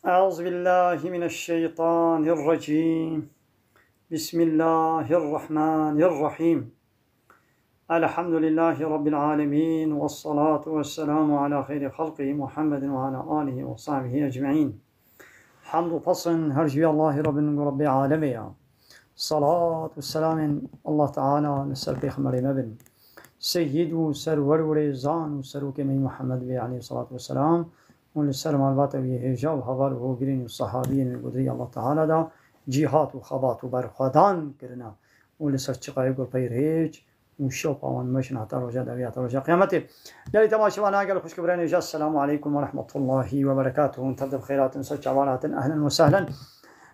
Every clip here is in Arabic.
أعوذ بالله من الشيطان الرجيم. بسم الله الرحمن الرحيم. الحمد لله رب العالمين، والصلاة والسلام على خير خلقه محمد وعلى آله وصحبه أجمعين. حمد فصل هرجي الله رب عالمي. صلاة والسلام الله تعالى نسر بخمر مبن سيد سرور ورزان وسروك من محمد عليه الصلاة والسلام ولسر مالبات ويهجاب هوار وغرين الصحابين من قدري الله تعالى دا جهات وخبات وبرخدان كرنا ولسر چقايق وبيرهج وشوق وان مشن حتى رجاء دويات رجاء قيامته. يلي تماشي وانا قال خوش كبرين إجاز. السلام عليكم ورحمة الله وبركاته. تبدأ بخيرات نسر جوالات أهلا وسهلا.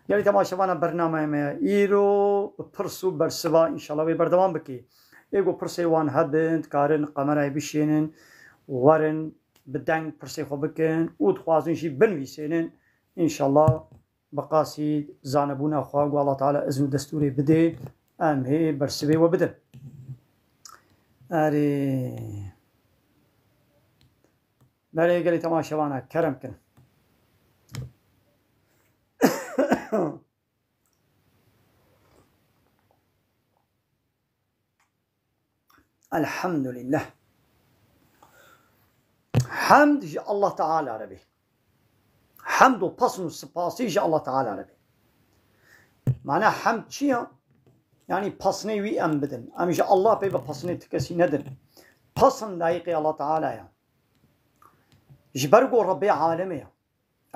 يلي تماشي وانا برنامج ما إيرو برسو برسوا إن شاء الله بردوام بكي ایگو پرسی وان هبند کارن قمرای بشینن ورن بدنگ پرسی خو بکن او خوازن شی بنویسینن ان شاء الله بقاسی زانبونا خواگ والله تعالی اذن دستوری بده ام هی برسوی و بده اری برای گلی تماشاوانا کرم کن. الحمد لله. حمد جي الله تعالى ربي. حمد وبصن وسباسي جي الله تعالى ربي. معناه حمد شيء يعني بصني وي ام بدن ام جي الله بي بصني تكسي ندن بصن لايقي الله تعالى يا جبرقو ربي عالمي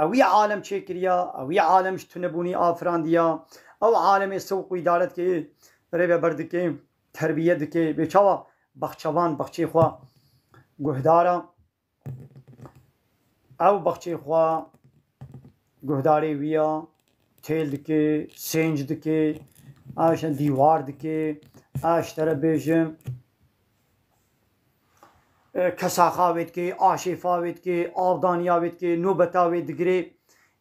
اوي عالم شكريا اوي عالم تنبوني افرانديا او عالم سوق ادارت كي ربي بردكي تربيه دكي بيچوا بخچوان بخچي خوا گهدارا او بخچي خوا گهداري ويا تيل دكي سنج دكي آشن ديوار دكي آشتر بيجم كساخاويت كي آشفاويت كي آفدانياويت كي نوبتاويت دكري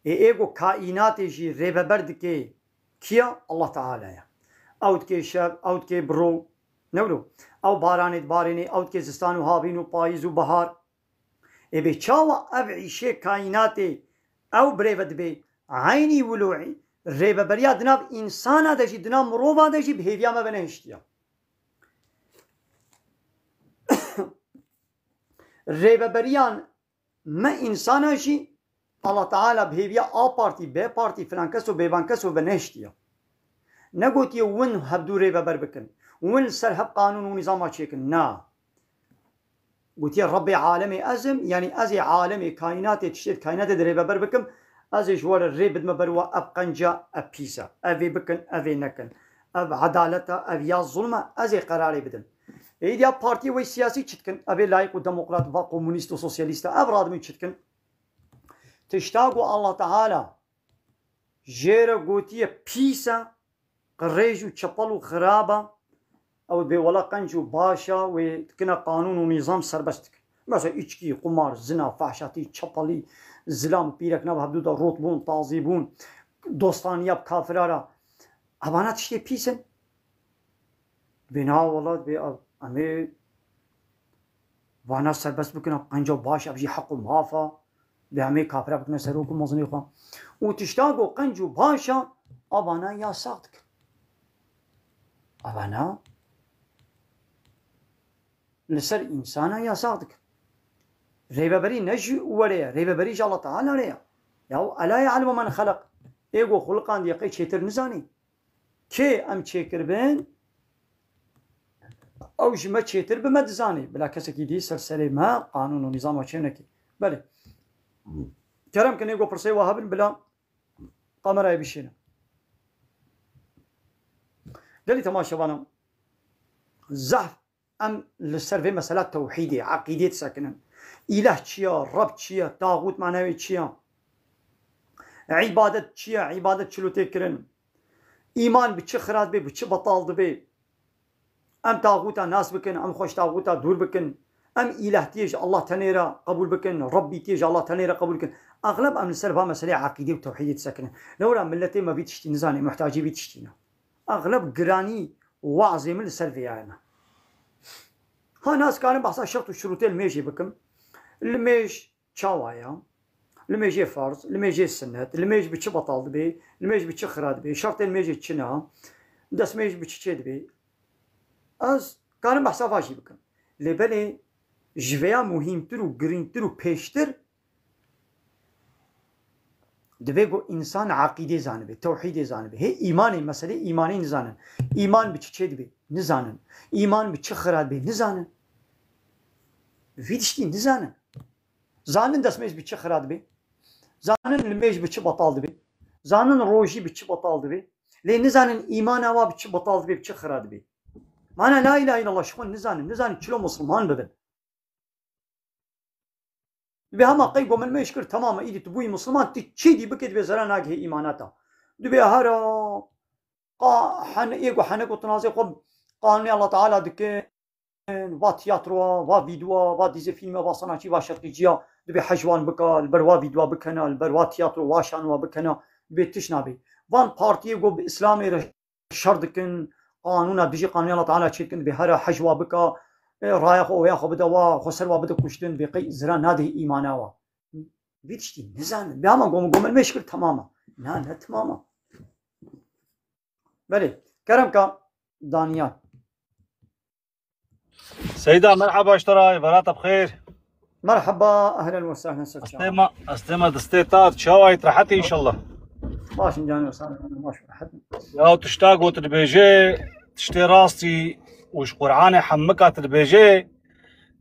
ايگو كائنات جي ريببر دكي كيا الله تعالى يا اوت كي شب اوت كي برو نورو او بارانت باريني اوت كي زستان وهابين وبايز وبهار ابي چاوا ابعي شي كائناتي او بريفد بي عيني ولوعي ريبه بريا دناب انسان دجي دناب مروبا دجي بهيفيا ما بنهشتيا ريبه بريان ما انسان شي الله تعالى بهيفيا ا بارتي بي بارتي فلان كسو بيبان كسو بنهشتيا نقوتي ون هبدو ريبه بربكن ون سرهب قانون ونظام تشيكن نا قلت يا ربي عالمي ازم يعني ازي عالمي كائنات تشتت كائنات دريبه بربكم ازي جوار الريبد مبروا اب قنجا اب بيسا افي بكن افي نكن اب عدالته اب يا ظلمه ازي قراري بدن ايديا بارتي وي سياسي تشتكن ابي لايق وديمقراط وكومونيست وسوسياليست ابراد من تشتكن تشتاقوا الله تعالى جيرا قوتي بيسا قريجو تشبلو خرابه او بي ولا قنجو باشا وكنا قانون ونظام سربستك مثلا içki قمار زنا فحشاتي çapali زلام بيرك ناب حدود روتبون تعذيبون دوستاني اب كافرارا ابانات شتي بيسن بنا والله بي امي وانا سربست بكنا قنجو باش ابجي حق مافا بامي كافرا بكنا سروكم مزني خو وتشتاقو قنجو باشا ابانا يا صادق ابانا لسر إنسانا يا صادق ريبة بري نجي وريا ريبة بري جا الله تعالى ريا يا ألا يعلم من خلق إيغو خلقان يقي تشيتر نزاني كي أم تشيكر بين أو جمع تشيتر بمدزاني بلا كسكي دي سرسري ما قانون ونظام وشينكي بلي كرم كان إيغو برسي وهابن بلا قمر أي بشينا قال لي تماشى وانا زحف ام للسر مسألة توحيدي عقيدة ساكنة إله تشيا رب تشيا طاغوت معنوي تشيا عبادة تشيا عبادة شلو تكرن إيمان بتش خرات بي بتش بطال بي ام طاغوتا ناس بكن ام خوش طاغوتا دور بكن ام إله تيج الله تنيرا قبول بكن ربي تيج الله تنيرا قبول بكن أغلب ام للسر مسألة عقيدة وتوحيدة ساكنة لولا ملتي ما بيتشتي نزاني محتاجي بيتشتينا أغلب قراني وعظي من السر فيانا ها ناس كانوا بحثا شرط الشروطين الميشي بكم الميش شاوايا الميجي فرض الميجي سنة الميج بتش بطال دبي الميج بتش خراد دبي شرط الميجي تشنا داس ميج بتش دبي از كان بحسا فاشي بكم لبلي جويا مهمتر و گرینتر و پیشتر دبی گو انسان عقیده زانه به توحید زانه به هی ایمانی مسئله ایمانی نزانن ایمان به چه دبی نزانن ایمان به چه خراد به نزانن ویدشتی نزانن زانن دست میش به چه خراد به زانن لمیش به چه بطال دبی زانن روجی به چه بطال دبی لی نزانن ایمان آوا به چه بطال دبی به چه خراد به معنی لا اله الا الله شخون نزانن چلو مسلمان ببن دبي هما قيقوا من ما يشكر تماما ايدي تبوي مسلمان تشيدي بكت بزرا ناقه ايماناتا دبي هرا حن ايقو حنقو تنازي قب قانوني الله تعالى دكين وا تياتروا وا فيدوا وا ديزي فيلم وا صناعي وا شرقيجيا دبي حجوان بكا البروا فيدوا بكنا البروا تياترو وا شانوا بكنا بيتشنا بي وان بارتي قب اسلامي شردكن قانونا بيجي قانوني الله تعالى تشيكن بهرا حجوا بكا رايخ او ياخو بدوا خسر و بده كشتن بقي زرا ناده ايماناوا بيتشتي نزان بياما قوم المشكل تماما لا تماما بلي كرمك دانيال سيدة مرحبا اشتراي براتا بخير مرحبا اهلا وسهلا سيدة استمع دستيتات شوايت راحتي ان شاء الله باش جاني وسهلا باش راحتي يا تشتاق وتربيجي تشتي راسي وش قرآن حمكات البيجي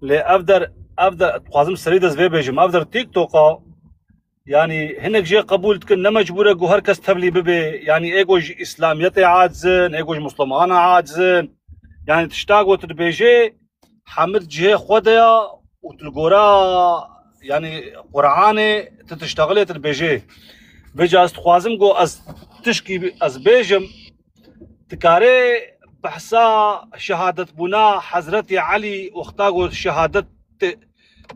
لأفدر قازم سريدس في بيجم أفدر تيك توكا يعني هناك جي قبول تكن نمجبورة جو هركس تبلي ببي يعني ايجوج إسلاميتي عاجزن ايجوج مسلمان عاجزن يعني تشتاق وتربيجي حمد جي خوديا وتلقورا يعني قرآن تتشتغلي تربيجي بيجا استخوازم جو از تشكي از بيجم تكاري بحثا شهادة بنا حضرت علي واختاقوا شهادة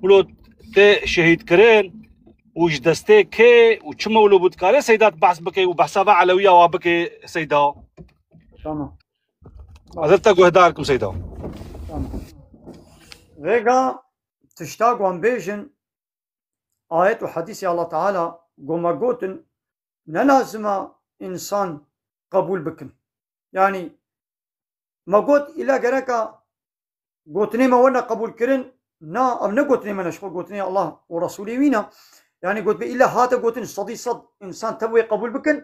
بلو تي شهيد كرين وش دستي كي وشمولو بدكاري سيدات بحث بكي وبحثا علوية وابكي سيدا تمام حضرتك وهداركم سيدا تمام ويغا تشتاق وان بيجن آيات وحديث الله تعالى قوما قوتن نلازم إنسان قبول بكن يعني ما قلت إلا جركا قلتني ما ونا قبول كرن نا أم نقولتني ما نشكو قلتني الله ورسوله وينا يعني قلت إلا هذا قلتني صدي صد إنسان تبوي قبول بكن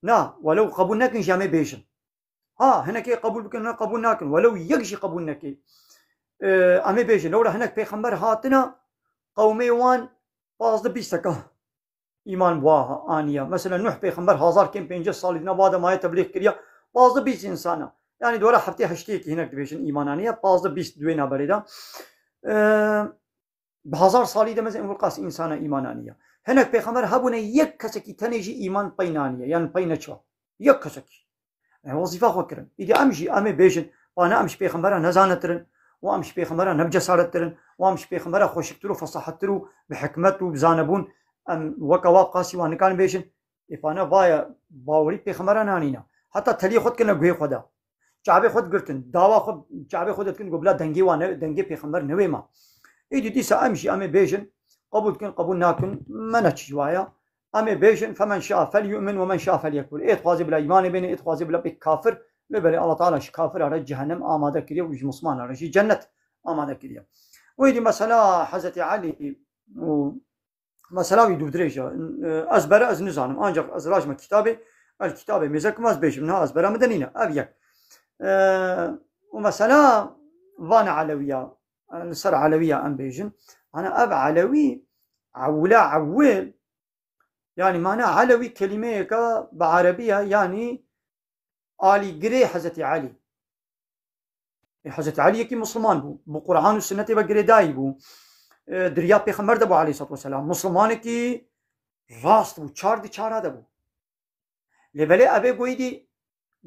نا ولو قبول ناكن جامي بيجن هنا كي قبول بكن نا قبول ناكن ولو يجي قبول ناكي أمي بيجن لولا هناك بيخمر هاتنا قومي وان باز بيستكا إيمان بواها آنية مثلا نوح بيخمر هزار كم بينجس صالدنا بعد ما يتبليغ كريا باز بيس إنسانا يعني دولا حفتي هشتيك هناك دبيشن إيمانانية باز بيس دوينا بريدا بهزار صالي ده مثلا القاس إنسانة إيمانانية هناك بيخمر هبونا يك كسكي تنجي إيمان بينانية يعني بينشوا يك كسكي وظيفة خكرن إذا أمشي أمي بيجن وأنا أمشي بيخمرها نزانترن وأمشي بيخمرها نبجسارترن وأمشي بيخمرها خوشكترو فصحترو بحكمتو بزانبون أم وكواب قاسي وأنا كان بيجن إفانا بايا باوري بيخمرها نانينا حتى تلي خود كنا جوي خدا شعبي خود قرتن دعوة خود شعبي خود كن قبلا دنجي وانا دنجي بيخمر نوي ما إيدي دي سأمشي أمي بيجن قبول كن قبول ناكن ما نتشجوايا أمي بيجن فمن شاء فليؤمن ومن شاء فليكفر إيه تخازي بلا إيمان بيني إيه تخازي بلا بكافر لبلي الله تعالى كافر على جهنم آماده كريا ويج مسلمان على جنة آماده كريا ويدي مسألة حضرت علي مسألة ويدو دريجة أزبر أز نزانم أنجا أز راجم كتابي الكتابة ميزك ما بيجي منها أزبر مدنينا أبيك ومسألة وانا علوية صار علوية أم بيجن أنا أب علوي عولا عويل يعني معنى علوي كلمة بعربية يعني علي قري حضرت علي حضرت علي كي مسلمان بو بقرآن والسنة بقري داي بو دريا بيخمر دبو عليه الصلاة والسلام مسلمان كي راست بو چار دي چارا دبو لبلي أبي قويدي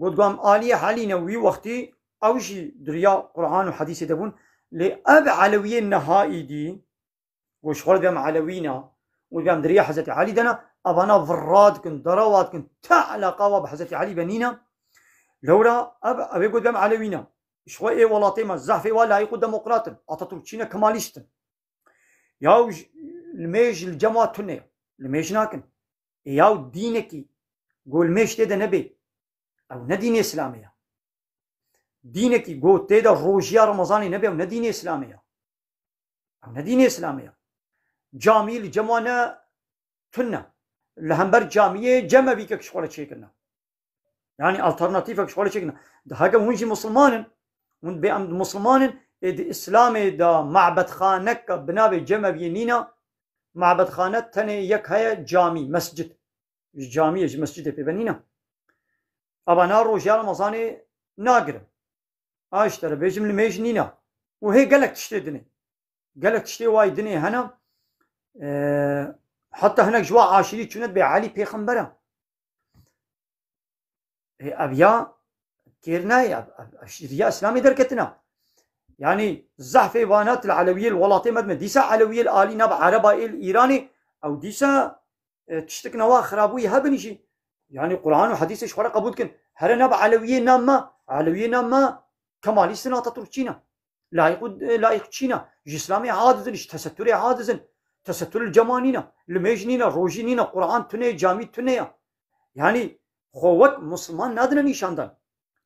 قد قام آلية حالي نووي وقتي أوجي دريا قرآن وحديث دبون لأب علوية النهائي دي وشغل بهم علوينا وبهم دريا حضرت علي دنا أبانا فراد كن دروات كن تعلى قوة بحضرت علي بنينا لورا أبي قد بهم علوينا شوي إيه والله ما الزحفة ولا يقول ديمقراطن أتاتوركينا كماليستن ياوج الميج الجماعة تنيا لميش ناكن ياو دينكي قول ميش تيدا نبي أو ندين إسلامية دينكي قول تيدا روجيا رمضاني نبي أو ندين إسلامية أو ندين إسلامية جامي الجمانة تنا لهمبر جامية جمع بيك شغلة شيكنا يعني الترناتيفك شغلة شيكنا ده هاجا ونجي مسلمان ون بأم مسلمان الإسلام دا معبد خانك بنابي جمع بينينا معبد خانة تاني يك هيا جامي مسجد جامي مسجد في بنينا أبا نارو جال رمضاني ناقر اشترى بيجم الميج نينا وهي قالك تشتري دني قالك تشتري واي دني هنا حتى هناك جوا عاشري كانت بعلي بيغمبره ابيا كيرناي الشريعه الاسلامي دركتنا يعني زحف بانات العلويه الولاطي مدمن ديسا علويه الالي ناب عربا الايراني او ديسا تشتكنا وا خرابوي هبنشي يعني قران وحديث ايش فرق قبول كن هر ناب علويه نام كمالي سنه تركينا لا يقتشينا اسلامي عادزن تستري عادزن تستر الجمانينا الميجنينا روجينينا قرآن تني جامي تنيا يعني خوك مسلمان نادنا نيشاندان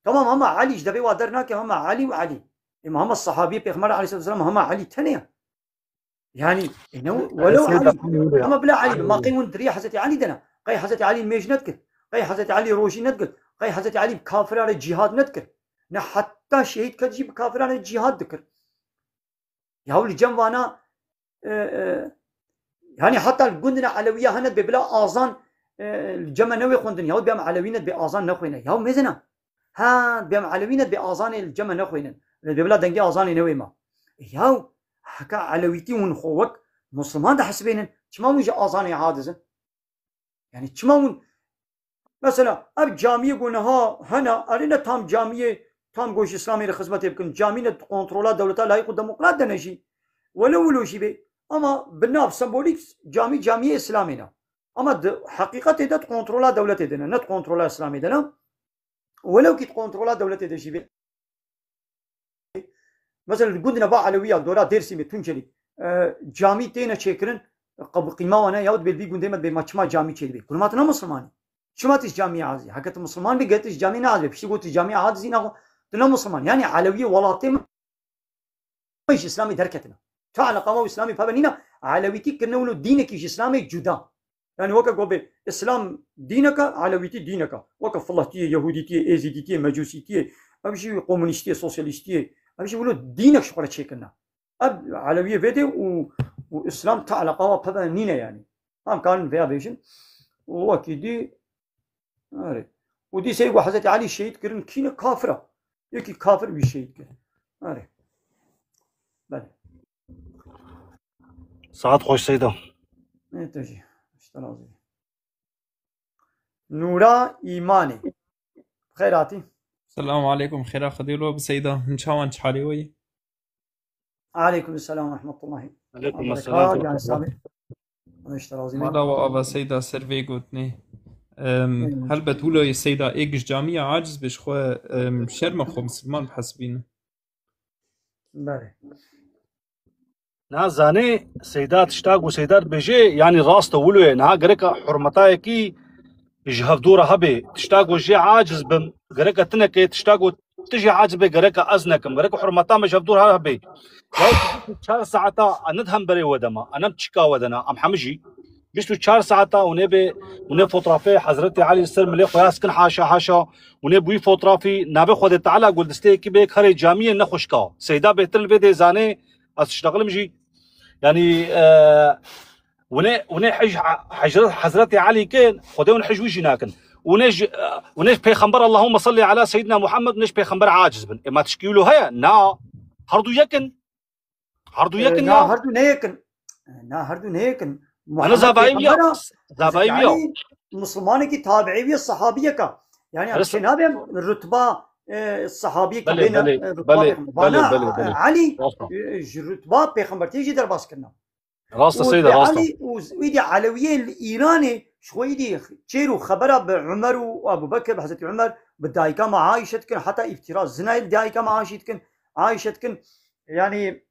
تمام هم علي جدبي وادرناك هم علي وعلي هم الصحابي بيغمر عليه الصلاه والسلام هم علي تنيا يعني انه ولو علي اما بلا علي ما قيمون دري حزتي علي دنا قي حزتي علي الميج نتكل قي حزتي علي روجي نتكل قي حزتي علي كافر على الجهاد نتكل حتى شهيد كتجيب كافر على الجهاد ذكر يا ولي جنبانا يعني حتى الجندنا علوية هند ببلا آذان الجمع نوي خوندن يهود بيام علوينت بآذان نخوينه يهود مزنا ها بيام علوينت بآذان الجمع نخوينه ببلا دنجي آذان نوي ما يهود حكا علويتي ونخوك مسلمان ده حسبينن تمامون جا آذان عادزن يعني تمامون مثلا اب جامعه قلنا هنا ارينا تام جامعه تام گوش اسلامي لخدمت يمكن جامعه كنترولا دولتها لايق ديمقراط دنجي ولو شي اما بالناب سمبوليكس جامعه اسلامينا اما حقيقه تدت كنترولا دولتي دنا نت كنترولا اسلامي دنا ولو كي كنترولا دولتي دشي مثلا قلنا با علويه دورا درسي تونجلي جامعه تينا شكرن قبل قيمه وانا يود بالبي قندمت بماچما جامعه چيدي كلماتنا مسلماني شو تيش جامعه عازي حكت مسلمان بيجتش جامعه عازي بشي قلت جامعه عازي ناغو تنا مسلمان يعني علويه ولاتي مش اسلامي دركتنا تعال قاموا اسلامي فبنينا علويتي كنا ولو دينك اسلامي جدا يعني وكا قبل اسلام دينك علويتي دينك وكا فلاتي يهوديتي ازيديتي مجوسيتي امشي كومونيستي سوسياليستي امشي ولو دينك شقرا تشيكنا اب علويه فيدي واسلام تعال قوا فبنينا يعني هم كان فيها بيشن وكيدي اري ودي سيغو حضرت علي شهيد كرن كينا كافره يكي كافر بشهيد كرن اري بله ساعات خوش سيدا تجي اشترازي نورا إيماني خيراتي السلام عليكم خير خديلو بسيدة إن شاء الله حالي وي عليكم السلام ورحمة الله عليكم السلام يعني سامي اشترازي مالا وأبا سيدة سيرفي قوتني هل بتقولوا يا سيدة إيجش جامعة عاجز بشخوا شرمة خو مسلمان بحسبين بله نا زاني سيدات اشتاق وسيدات بيجي يعني راس تولو نا غريكا حرمتاي كي جهف دورة هبي تشتاق وجي عاجز بم غريكا تنكي تشتاق تجي عاجز بي غريكا ازنكم غريكا حرمتا مش جهف دورة هبي لو 4 ساعتا اندهم بري ودما انا بتشكا ودنا ام حمجي بيشتو 4 ساعتا ونبي فوترافي حضرتي علي السلم لي خويا سكن حاشا ونبي فوترافي نابي خود تعالى قول دستي كي بيك خري جاميه نخشكا سيدا بيتر الفيديو زاني اشتغل مجي يعني وني حضرتي علي كان خدون حجويش ناكن ونيش بيخمبر اللهم صل على سيدنا محمد نيش بيخمبر عاجز بن ما تشكيلو هيا نا هردو يكن نا هردو نيكن انا زبايبيا مسلمان کی تابعی الصحابیہ کا يعني الشناب الرتبه الصحابي بله علي رتبه پیغمبر تيجي در باس كنا راست السيدة راست علي ويدي علويه الايراني شويدي تشيرو خبره بعمر وابو بكر بحضرت عمر بالدايكه مع عائشه كن حتى افتراء زنا الدايكه مع عائشه كن يعني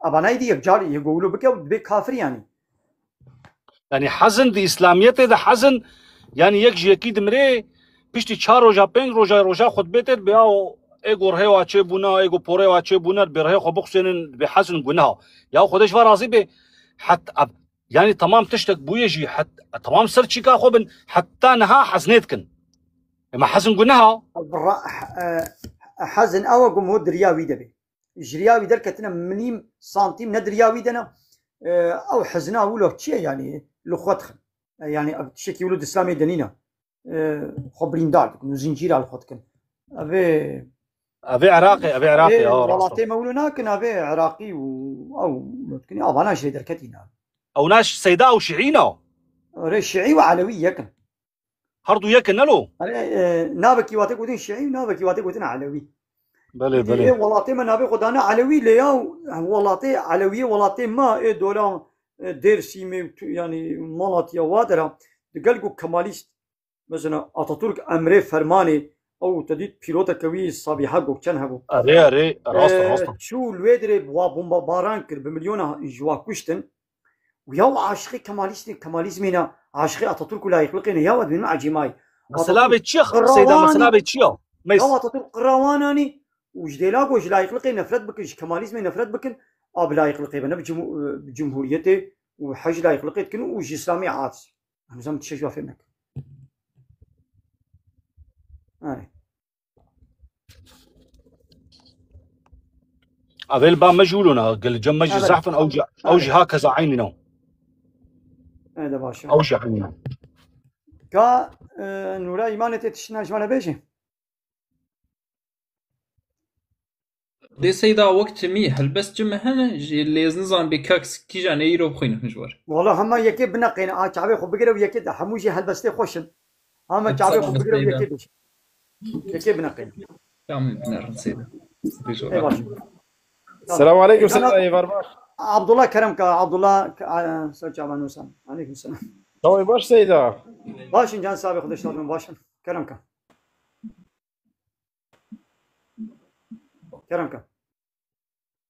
ابانايدي يجار يقولوا بك كافر يعني يعني حزن دي اسلاميته ده حزن يعني يكجي اكيد مري بيشتي 4 روجا 5 روجا خطبته بياو ايغور هيو اچه بونا ايغو بوريو اچه بونا برهي خو بخسن بحزن گناه يا خودش فرازي به حتى يعني تمام تشتك بويجي حتى تمام سرتشي كا خو حتى نها حزنتكن ما حزن گناه حزن او جمهور درياوي دبي جرياوي دركتنا مليم سنتيم ندرياوي دنا او حزنا ولو تشي يعني لخوتخ يعني تشكي ولد اسلامي دنينا خبرين دار زنجير على خوتكن ابي عراقي والله مولونا كنا ابي عراقي او كني ابانا شي دركتينا او ناش سيدا او شيعينا شيعي وعلوي يكن هردو يكن له نابكي واتك ودين شيعي نابكي واتك ودين علوي بله والله ما نابي خدانا علوي ليا والله علوي والله ما دولا دير سيمي يعني مالاتيا وادرا دقلقو كماليست مثلا اتاتورك امره فرماني او تديت بيلوتا كوي صبيحه گوكچن هبو اري راست شو الويدري بوا بومبا باران كر بمليون جوا كشتن ويا عاشقي كماليزمنا عاشقي اتاتورك لا يخلقين يا ود من عجيماي مسلابه تشيخ سيدا مسلابه تشيو ميس اتاتورك قرواناني وجديلا گوش لا يخلقين نفرت بكن كماليزم نفرت بكن اب لا يخلقين بنا بجمهوريته وحج لا يخلقين كن وج اسلامي عاطس نظام تشجوا فينك أبيل با مجهولنا قل جمج زحفا أوجه هكذا عيننا هذا باشا أوجه عيننا كا نورا إيمانة تشنا جمانا بيجي دي سيدا وقت مي هل بس جمهنا اللي نظام بكاكس كي جانا يرو بخين مجوار والله هما يكي بنقينا شعبي خو بقرا ويكي حموجي هل بس خوشن هما شعبي خو بقرا ويكي يكي بنقينا كامل بنار سيدا السلام عليكم سيدي ايفار عبد الله كرمك عبد الله سلام وسلام عليكم السلام طوي باش سيدا باش جان سابق خدش من باش كرمك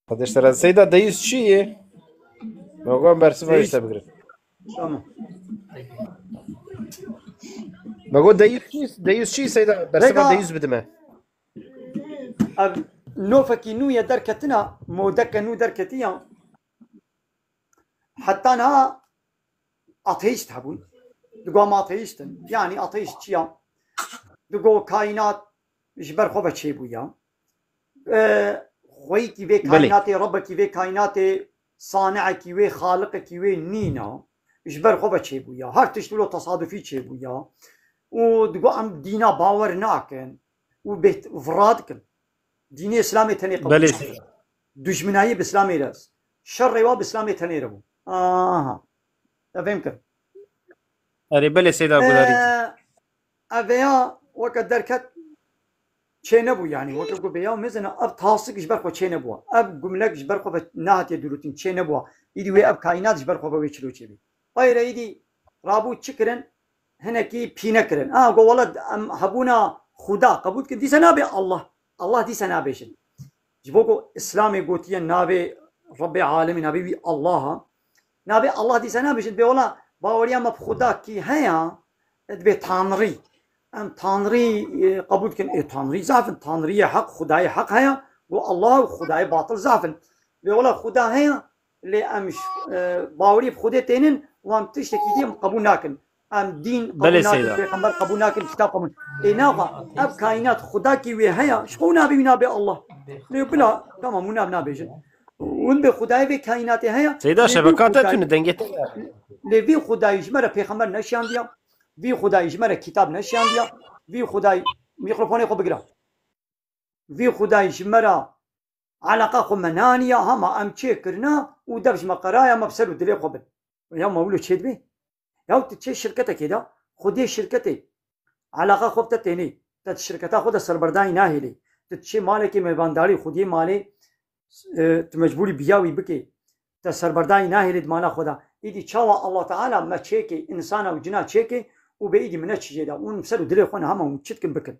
قديش ترى سيدا دايس شيء موقع برسمه يستبقر تمام بقول دايس شيء سيدا برسمه دايس بدمه نوفكي نويا دركتنا مودك نو دركتيا حتى أنا أتيست هبون دقوا ما أتيستن يعني أتيست شيا دقوا كائنات جبر خوبة شيء بويا خويكي في كائنات ربكي في كائنات صانعكي في خالقكي في نينا جبر خوبة شيء بويا هر تشتلو تصادفي شيء بويا ودقوا أم دينا باور ناكن وبيت فرادكن ديني اسلامي تاني قبل دشمناي باسلامي راس شر و باسلامي تاني ربو فهمت اري بلي سيدا غولاري ابيا وقدركت چنبو يعني وقو بيا مزنا اب تاسق جبر خو چنبو اب جملك جبر خو نهات يدروتين چنبو يدي وي اب كائنات جبر خو وي چلو چبي غير يدي رابو چكرن هنكي بينكرن گو ولد ام هبونا خدا قبول كدي سنابي الله دي سنة بيشن جبوكو إسلامي قوتيا نابي ربي عالمي نابي نابي الله دي سنة بيشن بيولا باوريا ما بخدا كي هيا دبي تانري أم تانري قبول كن تانري زافن تانري حق خداي حق هيا والله خداي باطل زافن بيولا خدا هيا اللي أمش باوري بخدا تينن وام تشتكي ديم قبول ناكن ام دين قبول ناكن پیغمبر قبول ناكن كتاب قبول ناقا اب كائنات خدا کی وی هيا شو نبي الله بلا تمام نبيجن ون به خدای به کائنات هيا سيدا شبكاتتون دنگت لوی خدای جمره پیغمبر نشان دیا وی خدای جمره کتاب نشان دیا وی خدای میکروفون خو بگیرم وی خدای جمره علاقه خو منانيه هما ام چکرنا و دبش مقرايا مبسل دلي خو يا مولو چيد بي يا تشي شركتك كده خدي شركتي علاقه خوب تتني تت شركتها خود سربرداي ناهلي تشي مالك مهبانداري خودي مالي تمجبوري بياوي بكي تسربرداي ناهلي مالا خدا ايدي تشاوا الله تعالى ما تشيكي انسان او جنا تشيكي وبايدي من تشي دا ونمسلو دلي خونا هم وتشتكن بكن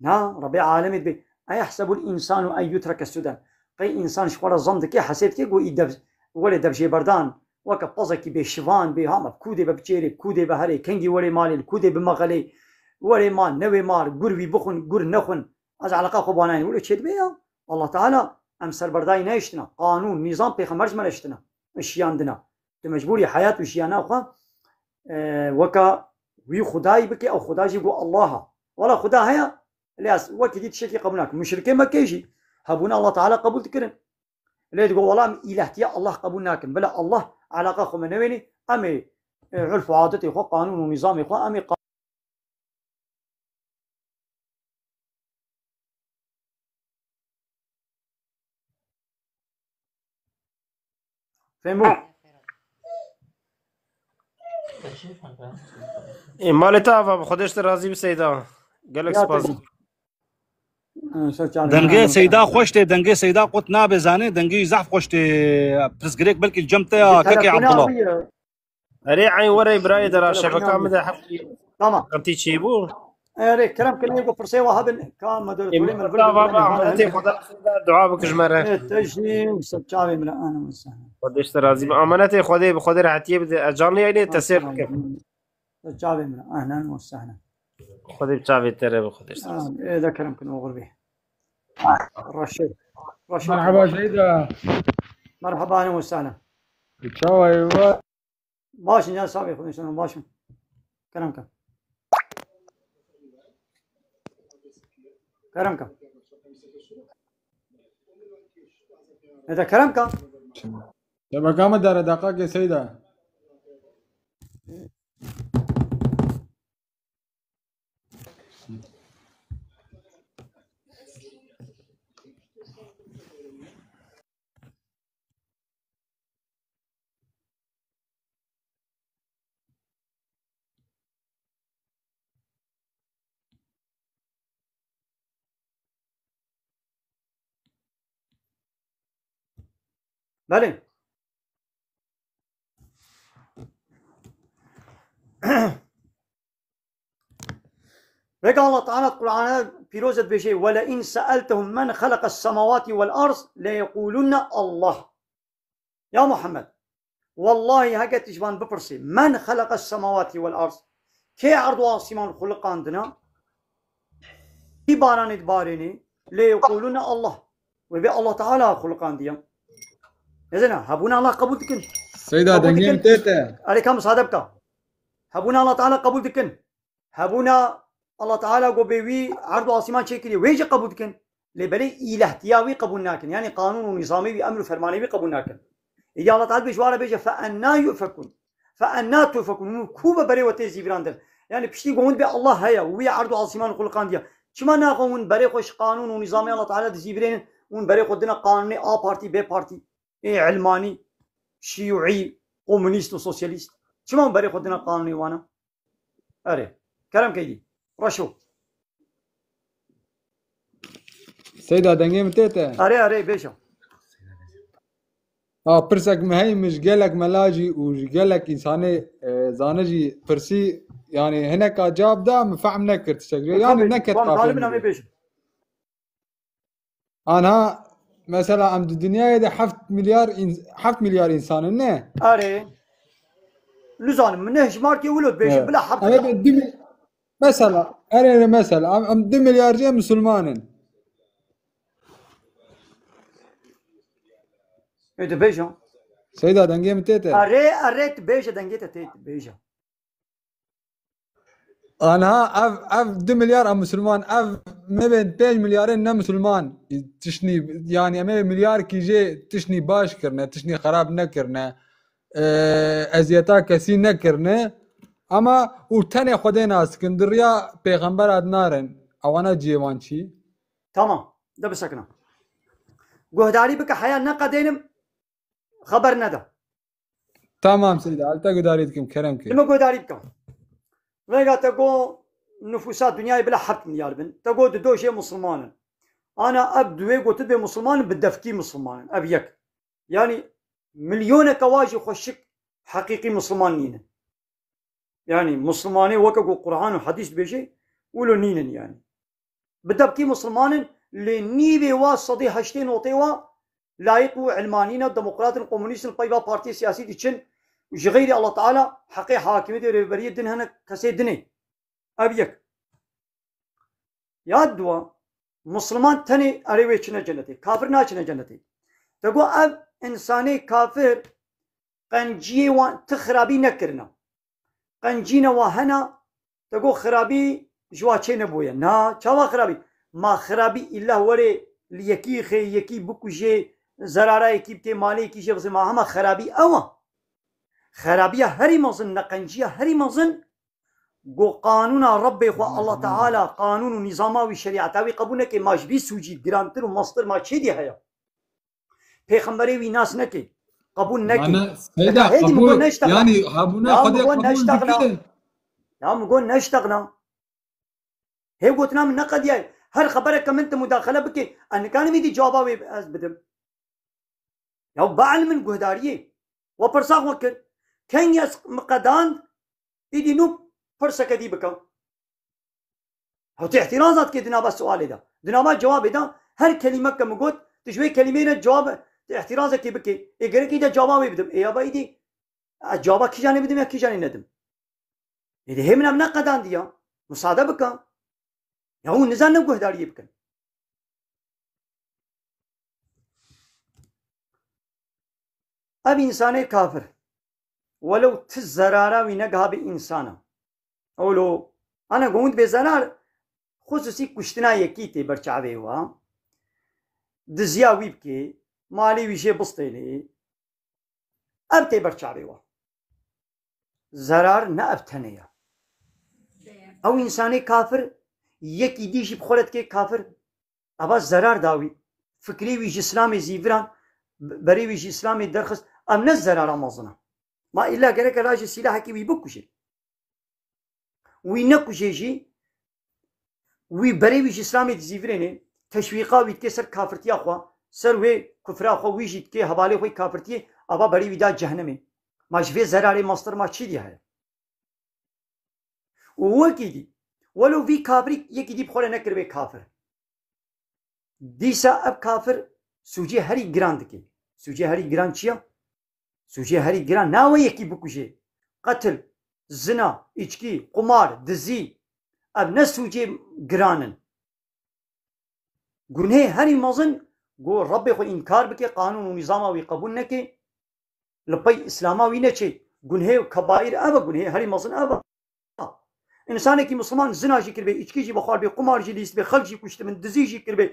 نا ربي عالمي بي ايحسب الانسان ان يترك السدى قي انسان شوره زندكي حسيت كي قو يدب ولا دبشي بردان وەکە پەزێکی بێشیوان بێ هەمە کودێ بە بچێرێ کودێ بە هەرێ کەنگی وەرێ مالێ کودێ بمەغەلێ وەرێ مان نەوێ مار گوروی بخون گر نەخون ئەز عەلاقا خۆ بوانانی وەرە چێت بێ الله تعالی ئەم سەربەردای نەیشتنە قانون نیزام پێغەمبەرش مەنەشتنە شیاندنە تە مەجبوری حیات و ژیانە خوا وەکە وی خدای بکە ئەو خداژی بۆ ئەڵڵاهە وەڵا خدا هەیە لیاس وەکی دیت شتێکی قبول ناکەن مشرکێ مەکەیژی هەبوون الله تعالی قبول دکردن لێ دگۆ وەڵام ئیلەهتیە الله قبول ناکەن بەلە الله علاقە خۆمە نەوێنی ئەمێ عرف و عادەتی خۆ قانون و نیزامی خۆ ئەمێ فهمو مال تافا بخودش راضی به سیدا گلک سپاس دنگه سیدا خوشته دنگه سیدا قوت نابزانه دنگه زعف خوشته پرسگریک بلکه الجمته كاكي عبد الله اري عين ورا براي درا شبكه مدى حفلي تمام قمتي تشيبو اري كلام كلمه يقول فرسي وهبن كان مدري من دعاء بك جمره تجني سبچاوي من انا مسانا خودش راضي امانته خدي بخدي رعتيه بده اجاني يعني تسير سبچاوي من اهلا وسهلا خدي بتشافي ترى بخدش اذا كلام كنا غربي رشيد مرحبا سيدة مرحبا اهلا وسهلا تشاو ايوه ماشي يا صاحبي خذ شنو ماشي كلامك كلامك هذا كلامك تبقى كم دقائق يا سيدة بله وقال الله تعالى القرآن بيروزة بشيء ولئن سألتهم من خلق السماوات والأرض ليقولن الله يا محمد والله هكا تجبان ببرسي من خلق السماوات والأرض كي عرضوا سيمان خلق عندنا كي باران باريني ليقولن الله وبي الله تعالى خلق عندنا إذن هبونا الله قبول دكن سيدة دنجيم تيتا عليكم صادبك هبونا الله تعالى قبول دكن هبونا الله تعالى قبيوي عرض عاصمان شكلي ويجي قبول دكن لبلي إلهتياوي قبول ناكن يعني قانون ونظامي بأمر فرماني قبول ناكن إذا الله تعالى بجواره بيجي فأنا يؤفكون فأنا تؤفكون كوبا بري وتيزي براندر يعني بشتي قومون بي الله هيا ويا عرض عاصمان خلقان ديا شما ناقومون بري خوش قانون ونظامي الله تعالى دزيبرين ون بري خدنا قانوني A بارتي B بارتي إيه علماني شيوعي كومونيست وسوسياليست شما بري خدنا قانوني وانا أري كلام كيدي رشو سيدة دنجيم تيتا أري بيشا برسك مهي مش قالك ملاجي وقالك إنساني زانجي برسي يعني هناك جاب دا مفعم نكر تشكل يعني نكر قافل أنا مثلا عند الدنيا ده 7 مليار إنسان إنه أري لزان منه جمارتي ولد بيش بلا حرف مثلا أنا مثلا عم 2 مليار جاي مسلمان إيه بيجا سيدة دنجي متيتا أريت بيجا دنجيتا تيت بيجا أنا أف 2 مليار أم مسلمان أف ما بين 5 مليارين نا مسلمان تشني يعني أما مليار كي جي تشني باش كرنا تشني خراب نكرنا أزياتا كسي نكرنا أما وتاني خدينا اسكندرية پیغمبر أدنارن أوانا جيوان شي تمام ده بسكنا قهداري بك حياة نقدينم خبر ندا تمام سيدة ألتا قداريتكم كرمك لما قهداري بك ويقا تقو نفوسات دنيا بلا 7 مليار بن تقو دو شيء مسلمان أنا أبدو ويقو تدبي مسلمان بدفكي مسلمان أبيك يعني مليون كواجي خوشك حقيقي مسلمانين يعني مسلماني وكاكو قرآن وحديث بيجي ولو نينن يعني بدبكي مسلمان لنيبي واصدي هشتين وطيوا لايقو علمانيين الديمقراط الكومونيست البايبا بارتي سياسي ديشن وجي غير الله تعالى حقي حاكمية ورهبرية دين هنا كسي دني أبيك ياد دوا مسلمان تاني أريوه چنه جنتي كافر نا چنه جنتي تقول أب إنساني كافر قنجي وان تخرابي نكرنا قنجينا وهنا تقول خرابي جوا چه نبويا نا چاوا خرابي ما خرابي إلا وري ليكي خي يكي بكوجي زرارة يكي بتي مالي يكي شي بس ما هما خرابي أوا خرابية هري مزن نقنجية هري مزن قو قانون ربي خو الله تعالى قانون ونظاماوي شريعتاوي قبولك ماش بي سوجي جرانتر ومصدر ما چه دي هيا پیغمبري وي ناس نكي قبول نكي أنا سيدا قبول يعني هابونا قد قبول بكده يا مقول نشتغنا هي قلتنا من نقد ياي هل خبرك كم انت مداخله بك ان كان ميدي جواباوي از بدم يا بعل من قهداريه وبرصاغ وكر كان يس مقدان ايدي نو فرصه دي بك هو احترازات كي دنا بس سؤال ده دنا ما جواب ده هر كلمه كم قلت تشوي كلمين جواب احترازك كي بك اگر كي جواباوي بدم يا بايدي جوابك كي جاني بدم يا كي جاني ندم إذا هي من قدان ديا مصادة بكا يا هو نزال نبقى هداري بكن أبي إنسان كافر ولو تزرارا وينقها بإنسانا أولو أنا قمت بزرار خصوصي كشتنا يكيتي برشعبه هوا دزيا ويبكي مالي ويشي بسطيني أبتي برشعبه هوا زرار نأبتنيا او انساني كافر يكي ديجي بخولت كي كافر ابا زرار داوي فكري ويجي اسلامي زيفران بري ويجي اسلامي درخص ام نزرار مازنا ما الا غيرك راجي سلاح كي ويبكوشي وينكوشي وي بري ويجي اسلامي زيفريني تشويقا ويتكسر كافرتي اخوا سر وي كفر اخوا ويجي كي حوالي خوي كافرتي ابا بري ويدا جهنمي ما شفي زراري ماستر ما تشي دي هاي ووكيدي ولو في كافري يكيدي بخوله نكر بي كافر ديسا اب كافر سوجي هري جراندكي سوجي هري جراند چيا سوجي هري جراند ناوي يكي بكوشي قتل زنا اچكي قمار دزي اب نسوجي جرانن گناه هري مزن گو ربي خو انكار بكي قانون ونظاماوي قبول نكي لبي اسلاماوي نچي گناه كبائر ابا گناه هري مزن ابا انسان کی مسلمان زنا جی کربه اچکی جی بخار به قمار جی لیست به خلق جی کشت من دزی جی کربه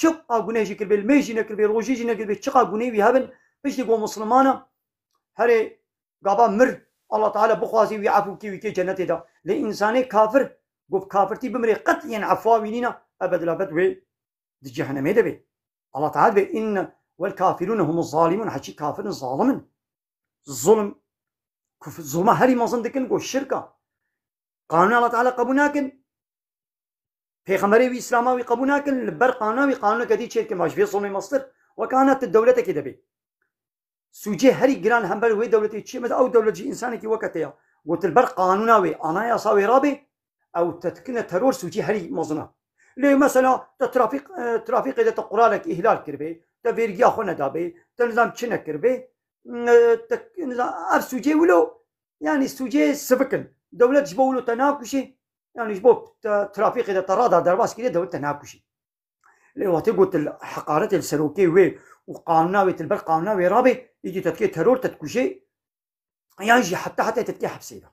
چقا گناه جی کربه المی جی نکربه روجی جی نکربه چقا گناه وی هبن بشتی گو مسلمانا هر گابا مر الله تعالی بخوازی وی عفو کی وی کی جنت دا ل انسان کافر گو کافرتی بمری قطعا عفوا وینینا ابد الابد وی د جهنم ده الله تعالی به ان والكافرون هم الظالمون حكي كافر ظالم الظلم كفر ظلم هري مازن دكن گو شركه قانون الله تعالى قبوناكن پیغمبري وإسلامي قبوناكن لبر قانون قانون كدي چه که ماش في ظلم مصدر وكانت الدولة كده بي سوجي هري جران همبر وي دولتي چه مثل او دولة جي انسان كي وقتها قلت البر قانوناوي انا يا صاوي رابي او تتكن ترور سوجي هري مزنا ليه مثلا ترافيق اذا تقرا لك اهلال كربي تفيرجيا خونه دابي تنظام چنه كربي نظام اف سوجي ولو يعني سوجي سفكن دولة جبولو تناقشي يعني جبوب ترافيق اذا ترادر درباس كده دولة تناقشي لو قلت الحقارات السلوكية وي وقانوناوي تلبر قانوناوي رابي يجي تتكي ترور تتكوشي يجي حتى تتكي حبسيدا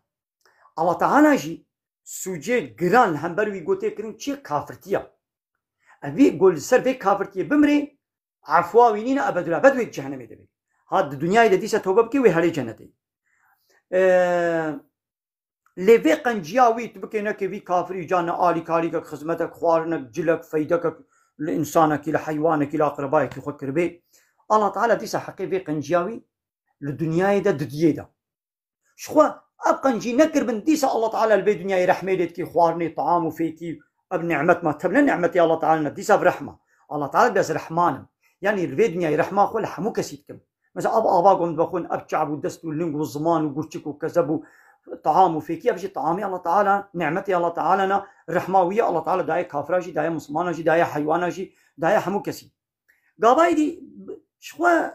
الله تعالى جي سوجي جران همبروي قوتي كرين چي كافرتيا ابي قول سر في كافرتيا بمري عفوا وينينا ابد الابد وي جهنم دبي هاد الدنيا اذا ديسه توبه بكي وي هري جنتي لفي قنجياوي تبكي نكي في كافري جانا آلي كاريك خدمتك خوارنك جلك فيدك لإنسانك لحيوانك لأقربائك يخكر بي الله تعالى ديسا حقي في قنجياوي للدنيا دا دديه دا شخوا أب قنجي نكر بن ديسا الله تعالى البي دنيا رحمة كي خوارني طعام وفيكي أب نعمت ما تبنى نعمتي الله تعالى ديسا برحمة الله تعالى بس رحمانا يعني البي دنيا رحمة خو لحمو كسيتكم مثلا أب آباكم بخون أب شعب ودست واللنق والزمان وقرشك وكذب طعام وفيكي أبجي طعامي الله تعالى نعمتي الله تعالى رحماوية الله تعالى داية كافراجي داية مسلماناجي داية حيواناجي داية حمو كسي قابايدي شخوا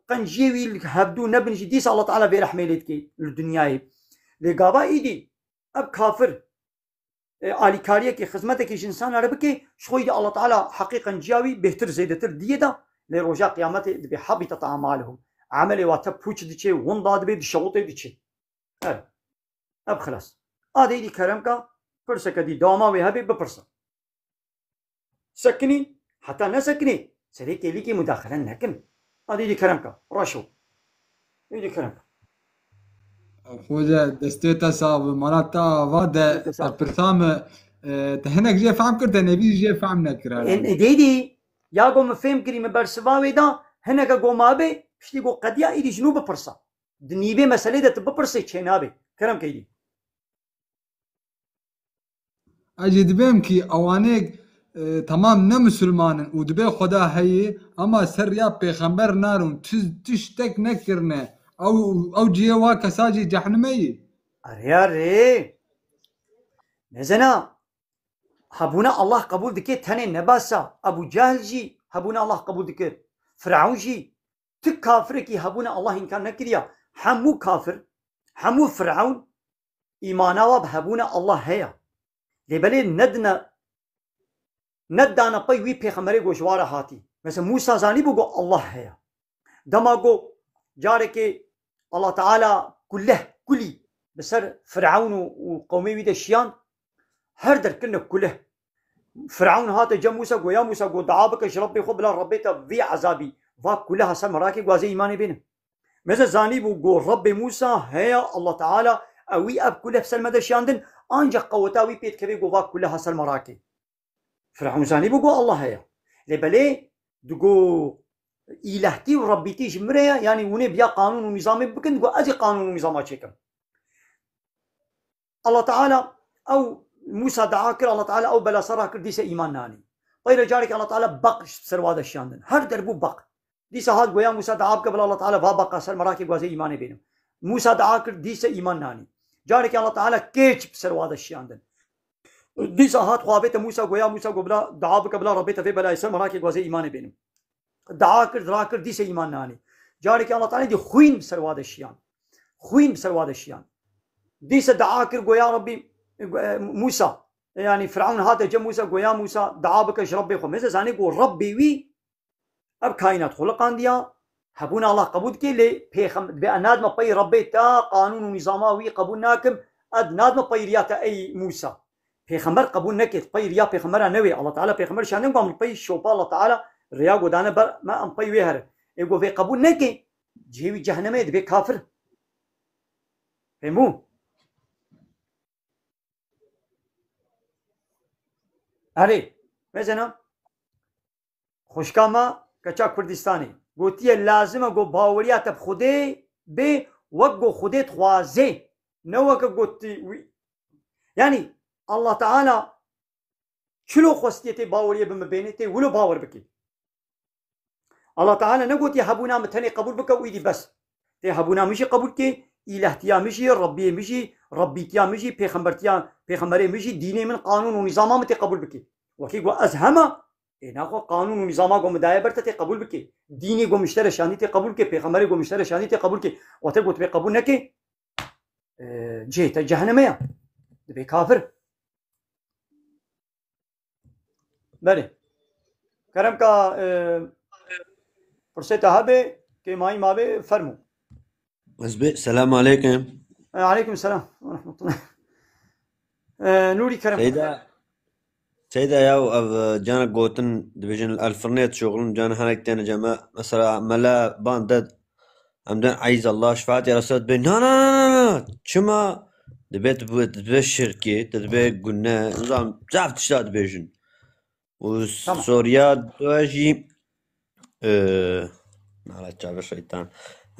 قنجيوي هبدو نبنجي ديس الله تعالى بيرحمه لتكي الدنيا لقابا إيدي أب كافر آلی کاریه که خدمت کیش انسان عربی که شوید الله تعالی حقیقا جاوی بهتر زیدتر دیه دا لرجاء قیامت به حبیت اعمالهم عمل واتب پوچ دیچه ون داد به شغوط دیچه اب خلاص آدی دی کرم کا پرسه کدی داما و هبی بپرسه سکنی حتی نسکنی سری کلی کی مداخله نکن آدی دی کرم کا راشو دی کرم کا خوجه دستيتا صاب معناتها واد برسام تهنك جي فهم كرت نبي جي فهم نكره ديدي يا قوم فهم كري من برسواوي دا هناك قوم ابي بشتي قو قديا ايدي جنوب برسا دنيبه مساله ده ببرسي تشينابي كرم كيدي اجد بهم كي اوانيك تمام نه مسلمان و دبي خدا هي اما سر يا پیغمبر نارون تشتك نكرنه او جيوا كساجي جهنمي اري نزنا هبونا الله قبول دكي تاني نباسا ابو جهل جي هبونا الله قبول دكي فرعون جي تك كافر كي هبونا الله ان كان نكريا حمو كافر حمو فرعون ايمانا واب هبونا الله هيا لبلي ندانا باي وي پیغمبر گوشوار هاتي مثلا موسى زاني بگو الله هيا دماغو جارك الله تعالى كله كلي بسر فرعون وقومي ويدا الشيان هردر كنا كله فرعون هات جا موسى قو يا موسى قو دعابك ربي خب لا ربيت في عذابي فا كلها سر مراكي قوازي ايماني بينه مثل زاني بو ربي موسى هيا الله تعالى اوي اب كله بسر مدى شاندن انجا قوتاوي بيت كبي قو فا كلها سر مراكي فرعون زاني بو الله هيا لبلي دقو إلهتي وربيتي جمريا يعني وني بيا قانون ونظام بكن تقول أجي قانون ونظام أشيكم الله تعالى أو موسى دعاكر الله تعالى أو بلا صراكر ديس إيمان ناني طيب جارك الله تعالى بقش بسر هذا الشاندن هر دربو بق ديس هاد قويا موسى دعاك قبل الله تعالى فابق سر مراكب وزي إيمان بينهم موسى دعاكر ديس إيمان ناني جارك الله تعالى كيش بسر هذا الشاندن ديس هاد خوابت موسى قويا موسى قبل دعاك قبل ربيت في بلا سر مراكب وزي إيمان بينهم دعاكر دراكر ديس إيمان ناني جارك الله تعالى دي خوين بسر هذا الشيان خوين بسر هذا الشيان ديس دعاكر قويا ربي موسى يعني فرعون هذا جا موسى قويا موسى دعابك ربي خو مثل زاني قو ربي وي اب كائنات خلقان ديا هبونا الله قبول كي لي بأناد ما بي ربي تا قانون ونظاماوي قبول ناكم اد ناد ما بي رياتا اي موسى پیغمبر قبول نكت بي ريا پیغمبر نوي الله تعالى پیغمبر شانن قام بي شوبا الله تعالى ريا غدانه بر ما ام بي ويهر يقول في قبول نكي جيوي جهنم دي كافر فهمو أري مثلا خوشكاما كچا كردستاني قوتيه لازم قو باوريات بخودي بي وقو خودي تخوازي نوك قوتي يعني الله تعالى شلو خوستيتي باوريه بمبينتي ولو باور بكي الله تعالى نقول يهبونا متني قبول بك ويدي بس يهبونا مشي قبول كي إلهتيا مشي ربي مشي ربيتيا مشي پیغمبري مشي ديني من قانون ونظام متي قبول بكي وكي قو أزهما إناقو قانون ونظام قو مدايا برتتي قبول بكي ديني قو مشتري شاني تي قبول كي پیغمبري قو مشتري شاني تي قبول كي وتقو تبي قبول نكي جيت جهنمية تبي كافر بله كرم کا فرصة هابه كي ماي مابه فرمو السلام عليكم. عليكم السلام ورحمة الله. نوري كرم. سيدا ياو جانا قوتن ديفيجن الفرنيت شغلن جانا هناك تانا جماعة مثلا ملا باندد عمدان عايز الله شفاعت يا رسول بي نا شما دبيت بالشركة تدبي قلنا نظام تعرف تشتاد ديفيجن وسوريا دواجي على الشعب الشيطان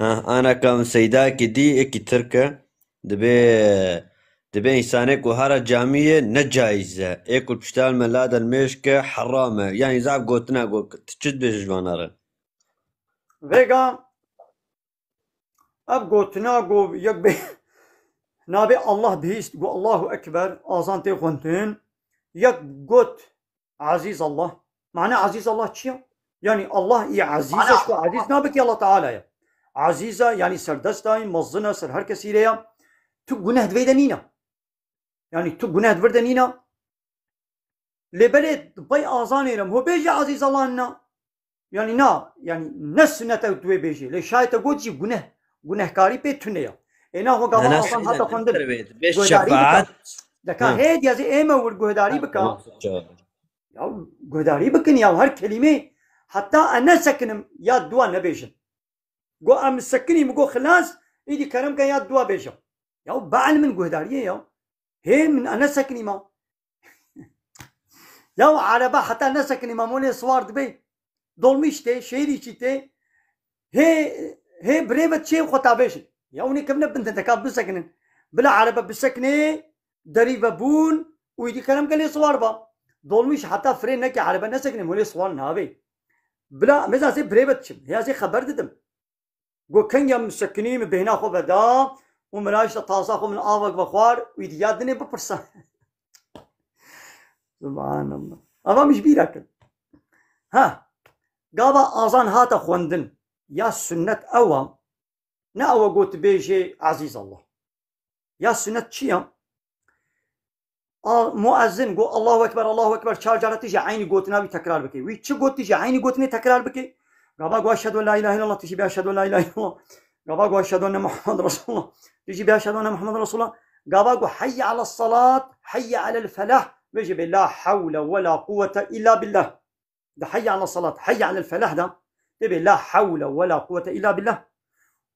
أنا كم سيدا كدي إكي تركة دبي إنسانك وهارا جامية نجايزة إيكل بشتال ملادة المشكة حرامة يعني زعب قوتنا تشد بجوانارا فيغا أب قوتنا قو يقبي نابي الله بيست قو الله أكبر آزانتي خونتين يك قوت عزيز الله معنى عزيز الله تشيا يعني الله يا عزيز شو عزيز نابك يا الله تعالى يا عزيزة يعني سردستاين مزنة سر هر كسي ليا تو گناه دويدنينا يعني تو گناه دوردنينا لبلد باي آزاني رم هو بيجي عزيز الله إننا يعني نا يعني نس سنة دوي بيجي لشايت قوتي گناه كاري بيتونيا إنا هو قام أنا آزان هذا خندن بيش گهداري شفاعت بكا دكا هيد يا زي إيما والگهداري بكا يا گهداري بكن يا هر كلمة حتى أنا سكنم يا دوا نبيجن قو أم سكني مقو خلاص إيدي كرم كان يا دوا بيجن يا بعل من گهداري يا هي من أنا سكني ما يا عربا حتى أنا سكني ما مولي سوار دبي dolmuşte şehir içinde he brevet şey خطابش يا وني كمنا بنت تكاب بسكن بلا عربة بسكنه دري بون ويدي كلام قال لي صوار با dolmuş حتى فرين نك عربة نسكن مولي صوار نابي بلا مثلا زي بريفت شم هي زي خبر ددم جو كان يا مسكنين بهنا خو بدا ومراش تاصا خو من آوك بخوار ويدي يادني ببرسان سبحان الله أما مش بيرك ها قابا آزان هاتا خوندن يا سنة أوا نا أوا قوت بيجي عزيز الله يا سنة چيا مؤذن قو الله أكبر چار جارة تيجي عيني قوتنا بي تكرار بكي وي چه قوت تيجي عيني قوتني تكرار بكي قابا قو أشهد لا إله إلا الله تيجي بأشهد لا إله إلا الله قابا قو أشهد أن محمد رسول الله تيجي بأشهد أن محمد رسول الله قابا قو حي على الصلاة حي على الفلاح بيجي لا حول ولا قوة إلا بالله ده حي على الصلاة حي على الفلاح ده تبي لا حول ولا قوة إلا بالله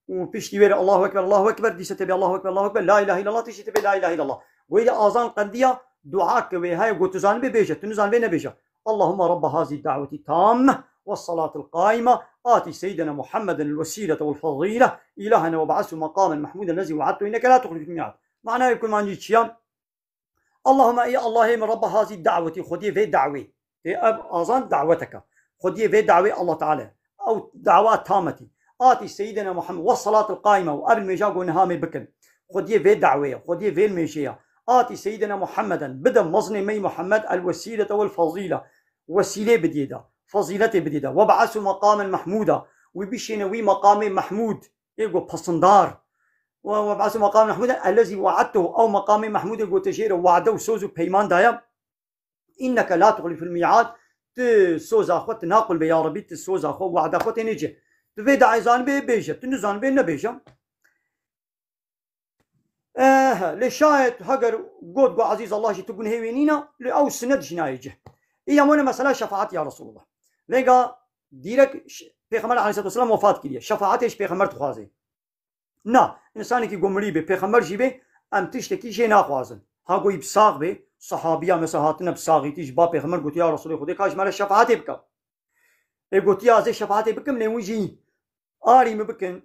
وبيش تبي الله أكبر دي ستبي الله أكبر لا إله إلا الله تيجي تبي لا إله إلا الله وإذا آذان قندية دعاء وهاي قلت تزان ببيجة تنزان بين بيجة اللهم رب هذه الدعوة التامة والصلاة القائمة آتي سيدنا محمد الوسيلة والفضيلة إلهنا وبعثه مقاما محمودا الذي وعدته إنك لا تخلف الميعاد معناه يكون ما نجي شيء اللهم يا الله من رب هذه الدعوة خذي في دعوي في أب أذان دعوتك خذي في دعوة الله تعالى أو دعوات تامتي آتي سيدنا محمد والصلاة القائمة وقبل ما يجاقوا نهامي بكن خذي في دعوة خذي في الميشية آتي سيدنا محمدا بدأ مظني مي محمد الوسيلة والفضيلة وسيلة بديدة فضيلة بديدة وبعثوا مقاما محمودا وبشينوي مقام محمود يقول بصندار وبعثوا مقام محمودا الذي وعدته أو مقام محمود يقول تجيره وعده سوزو بيمان دايم إنك لا تخلف الميعاد تسوز أخوة تناقل بيا ربي تسوز أخوة وعد أخوة تنجي تفيد عايزان بي بيجة تنزان بي نبيجة لشاهد هجر قد قو عزيز الله شي تقول هيوينينا لأو سند جنايجه إيا مونا مثلا شفاعت يا رسول الله لقا ديرك پیغمبر عليه الصلاة والسلام وفات كريه شفاعتش پیغمبر تخوازه نا إنساني كي قمري بي پیغمبر جي بي أم تشتكي شي ناخوازن ها قوي بساق بي صحابيا مثلا هاتنا بساغي تيج با پیغمبر قلت يا رسول خدا كاش مال شفاعتي بك قلت يا زي شفاعتي بكم نوجي آري مبكن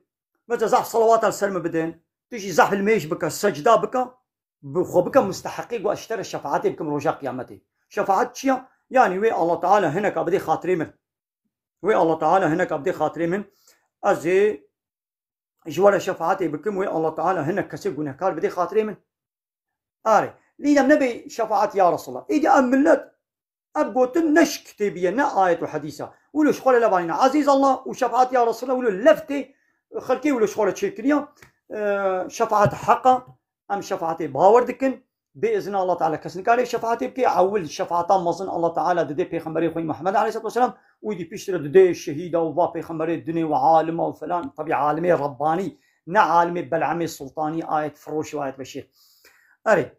متى زح صلوات السلام بدين تيجي زح الميش بك السجدة بك بخو بك مستحقي واشترى الشفاعتي بكم رجاء قيامتي شفاعت شيا يعني وي الله تعالى هناك أبدي خاطري من وي الله تعالى هناك أبدي خاطري من أزي جوال شفاعتي بكم وي الله تعالى هناك كسي قنهكار بدي خاطري من آري لينا نبي شفاعت يا رسول الله إذا أملت أبقوت نشك تبيه نا آية وحديثة ولو شخولة لبانينا عزيز الله وشفاعت يا رسول الله ولو لفتي خلقي ولو شخولة تشكريا شفاعت حقا أم شفاعت باور دكن بإذن الله تعالى كسنكاري شفاعت بكي أول شفاعت مظن الله تعالى ددي بيخمبري خوي محمد عليه الصلاة والسلام ويدي بيشتر ددي الشهيدة وفا بيخمبري الدنيا وعالمة وفلان طبيعي عالمي رباني نا عالمي بلعمي السلطاني آية فروش وآية بشير أري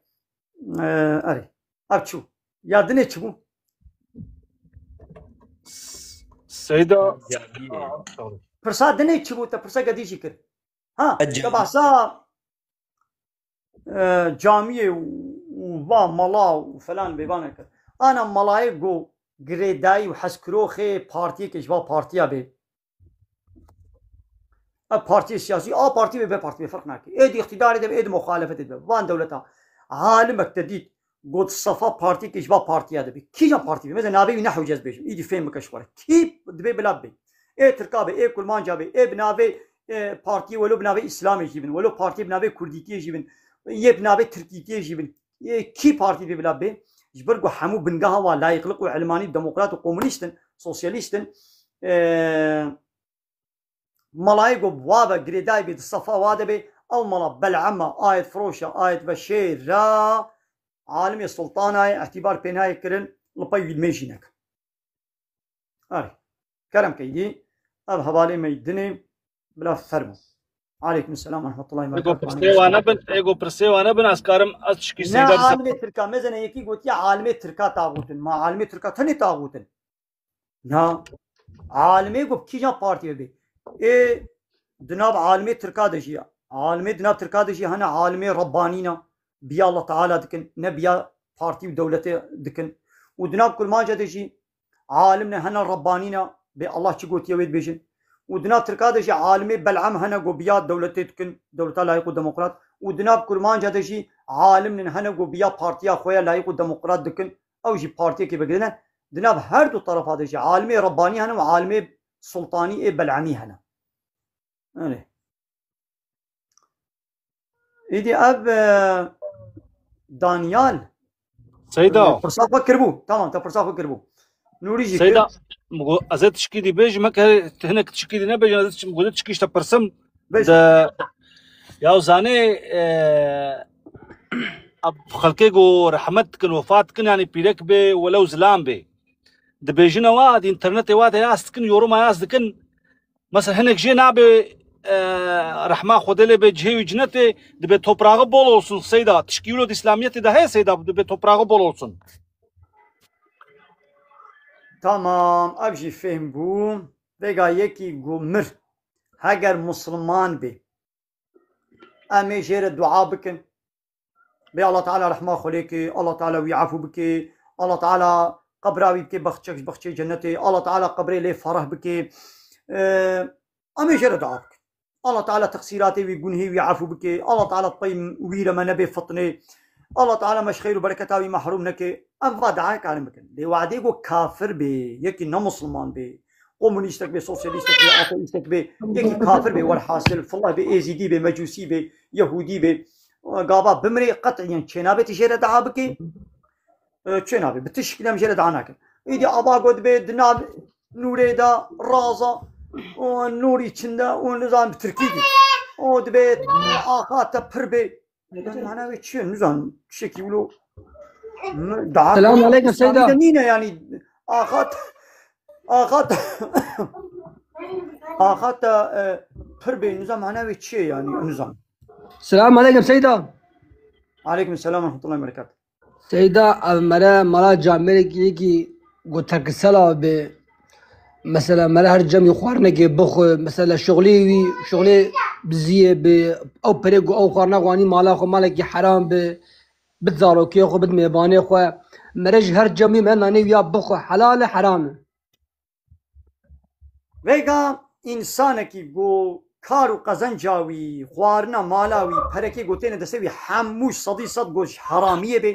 أبشو يا دنيا تشبو سيدة فرسا دنيا تشبو تا فرسا قدي شكر ها تبعسا جامعة وفا ملا وفلان بيبانك أنا ملاي جو جريداي وحسكروخي بارتي كشوا بارتيا بي بارتي سياسي بارتي بي بارتي بي فرق ناكي ايدي اقتداري ده ايدي مخالفة ده وان دولتها عالمك تديد قد صفا بارتي كشوا بارتيا ده بي كي جا بارتي بي مثلا نابي نحو جاز بيش ايدي فين مكشوره كي دبي بلاب بي اي تركابي اي كلمان جابي اي بنابي بارتي ولو بنابي اسلامي جيبن ولو بارتي بنابي كرديتي جيبن يه بنابي تركيتي جيبن كي بارتي بي بلاب بي جبرقو حمو بنقاها ولا يقلقوا علماني ديمقراط وكومونيستن سوسياليستن ملايقو بوابا قريداي بيد الصفا وادبي الملا بلعمة آية فروشة آية بشير را عالمي السلطانة اعتبار بيناي كرن لباي الميجينك آري كرم كيدي أب هبالي ميدني بلا فرمو عليكم السلام ورحمة الله وبركاته ايگو پرسیوانه بن اسکارم اتشکی نه سیدا عالمي تركا مزنا يكي قلت يا عالمي تركا طاغوتن ما عالمي تركا تني طاغوتن نا عالمي قب كي جان بارتي بي اي دناب عالمي تركا دجي عالمي دناب تركا دجي هنا عالمي ربانينا بيا الله تعالى دكن نبيا بارتي ودولته دكن ودناب كل ما جدجي عالمنا هنا ربانينا بي الله شي قلت يا ويد بيجن ودناب تركا دجي عالمي بلعم هنا قو بيا دولته دكن دولته لايق ديمقراط ودناب كرمان جدجي عالمنا هنا قو بيا بارتيا خويا لايق ديمقراط دكن او جي بارتي كي بقدنا دناب هر دو طرف هذا شيء عالمي رباني هنا وعالمي سلطاني اي بلعمي هنا يعني ايدي اب دانيال سیدا برصاف فكر بو تمام تا برصاف فكر بو نوري جي سیدا مگو ازت تشکی دی بیج مک هنك تشکی دی نه بیج ازت مگو تشکی شتا پرسم بس دا يا زاني اب خلقيقو رحمت كن وفات كن يعني بيرك بي ولو زلام بي دبيجنا واد انترنت واد ياس كن يورو ما ياس كن مثلا هنك جينا بي رحمه خدله به جهي جنته دبي توپراغ بول olsun سيدا تشكيلو اسلاميت ده هي سيدا دبي توپراغ بول olsun تمام ابجي فهم بو بقى يكي قمر هاجر مسلمان بي امي جير الدعاء بكن بي الله تعالى رحمه خليكي الله تعالى ويعفو بكي الله تعالى قبراوي بكي بخشي جنتي الله تعالى قبري لي فرح بكي امي جير الدعاء بكي الله تعالى تقصيراتي ويقنهي ويعفو بكي الله تعالى طيب ويرا ما نبي فطني الله تعالى مش خير وبركته ومحروم نكي ام دعاك على مكان دي وعدي كافر بي يكي مسلمان بي كومونيستك بي سوسياليستك بي اثيستك بي يكي كافر بي والحاصل فالله بي ايزيدي بي مجوسي بي يهودي بي قابا بمري قطعيا تشينابي تجير دعا بكي تشينابي بتشكيله مجير دعاناك ايدي ابا قد بي دناب نوري دا رازا ونوري تشندا ونظام تركيدي ود بيت اخاته بربي انا ويتش نظام شكي ولو دعا السلام عليكم سيدة نينا يعني اخات بربي نظام انا ويتش يعني نظام السلام عليكم سيدة عليكم السلام ورحمة الله وبركاته سيدة مرا جامعة كي قلت لك السلام ب مثلا مرا هرجم يخوارنا كي بخ مثلا شغلي بزيه ب او بريغو او خارنا غواني مالا خو مالك حرام ب بتزارو كي خو بد ميباني خو مرج هرجمي مناني ويا بخ حلال حرام ويغا انسانكي جو كارو قزنجاوي خوارنا مالاوي بركي قوتين دسوي حموش صديصد قوش حرامية بي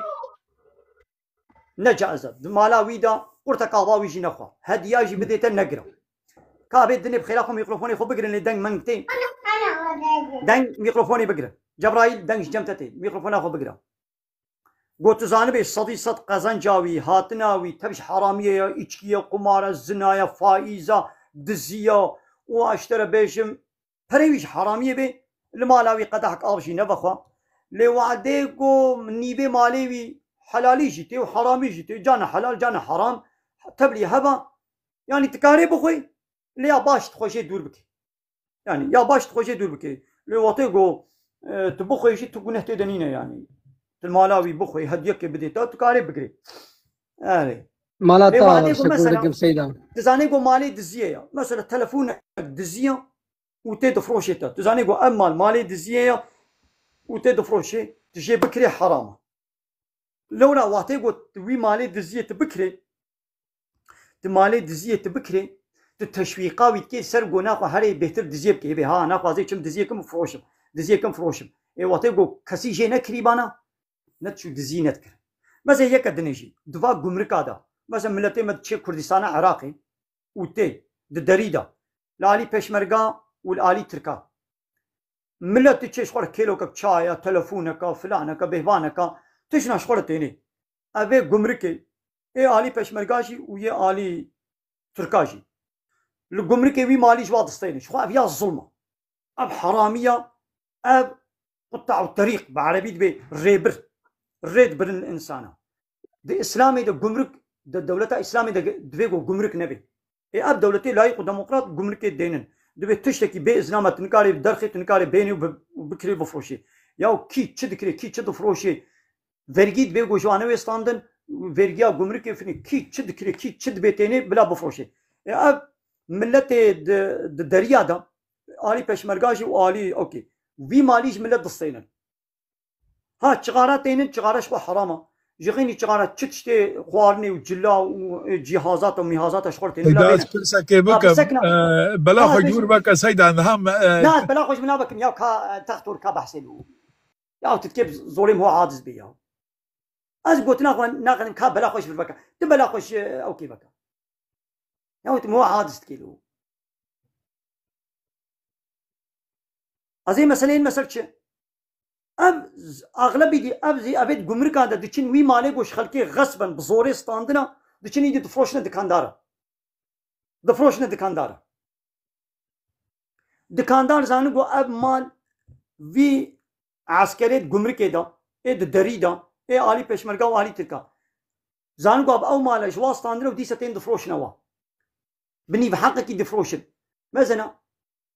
نجازة مالاوي دا قرطة قاضاوي جي نخوا هدياجي بديتا نقرا كابي الدنيا بخيلاكم ميكروفوني خو بقرن لدنج منكتين دنج ميكروفوني بقرا جبرايل دنج جمتتين ميكروفوني خو بقرا قوتو زانبي صديصد قزنجاوي هاتناوي تبش حرامية إچكية قمارة زنايا فائزة دزية واشترى بيشم بريوش حرامية بي المالاوي قدحك آبشي نبخوا لوعديكو نيبي ماليوي حلالي جيتي وحرامي جيتي جانا حلال جانا حرام تبلي هبا يعني تكاري بخوي ليا باش تخوشي دور بكي يعني يا باش تخوشي دور بكي لوعديكو تبخوي شي تكون اهتدنينا يعني المالاوي بخوي هديك بديتا تكاري بكري يعني مالا شكرا سيدة تزانيكو مالي دزية مثلا تلفون دزية وتيد فروشيتا تزانيكو أمال مالي دزية وتيد فروشي تجي بكري حرامة لولا واتيكو توي مالي دزية تبكري تمالي دزية تبكري تتشويقاوي تكي سرقو ناقو هاري بيهتر دزية بكي بي ها ناقو زي كم دزية كم فروشم دزية كم فروشم اي واتيكو كسي جي نكري بانا نتشو دزية نتكر مثلا يكا دنيجي دفاع قمركا دا مثلا ملتي مدتشي كردستان عراقي وتي دريدا الالي بيشمرقا والالي تركا ملتي تشي شخور كيلوكا شايا تلفونكا فلانكا بهبانكا تشنا شخور تيني ابي قمركي اي الي بيشمرقاشي ويا الي تركاشي الجمرك وي ماليش واض ستينش خو ابيا الظلمه اب حراميه اب قطع الطريق بعربي دبي ريد بر الانسان دي اسلامي ده جمرك ده دولة اسلامي ده دبي جمرك نبي اي اب دولتي لايق وديمقراط جمرك دينن دبي تشتكي بإذنامة تنكاري بدرخي تنكاري بيني وبكري بفروشي ياو كي تشدكري كي تشد فروشي vergi بيجو جوانا ويستاندن vergiya gümrük fini ki çid kire ki çid beteni bila bafroşe. Ev milleti de deryada ali peşmergajı و ali okey. Vi maliş millet disteynen. Ha çıgara teynin çıgara şwa harama. Jigini çıgara çit işte xuarni و cilla و cihazat و mihazat aşkor teynin. إذا أسبرسك بكم بلا خجور بك سيدا نهم ناس بلا خوش منا بكم يا كا تختور كا بحسلو. يا تتكب ظلم هو عاجز بيا. از قلت ناخذ كا بلا خوش بالبكا تبلا خوش اوكي بكا يا مو عاجز كيلو ازي مسألة شيء اب اغلبي دي اب زي ابد جمرك هذا دچين وي مالي گوش خلقي غصبا بزوري ستاندنا دچين يدي دفروشنا دكاندار زانو گو اب مال وي عسكريت جمرك دا اد دريدا اي علي پشمرگا و علي تركا زانو اب او مال جواز ستاندنا ودي ستين دفروشنا وا بني بحقك دفروشن مثلا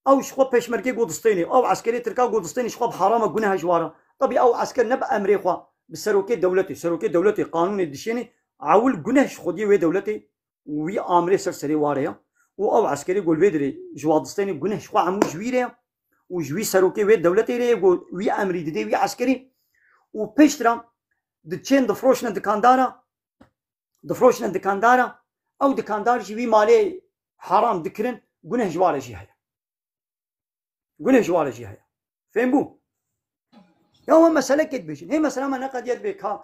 او شخو پشمرگي گودستيني او عسكري تركا گودستيني شخو حرامه گناه جواره طبي او عسكر نبا امري خو بسروكي دولتي قانون دشيني عول گناه خودي وي دولتي وي امري سرسري واريا و او عسكري گول ويدري جوادستيني گناه خو عمو جويره و جوي سروكي وي دولتي ري وي امري دي وي عسكري و پشترا دچين دفروشنا دكاندارا او دكاندار جوي مالي حرام دكرن گناه جواره جي هيا فين بو يا هو مسألة كده بيجي هي مسألة ما نقد يد بك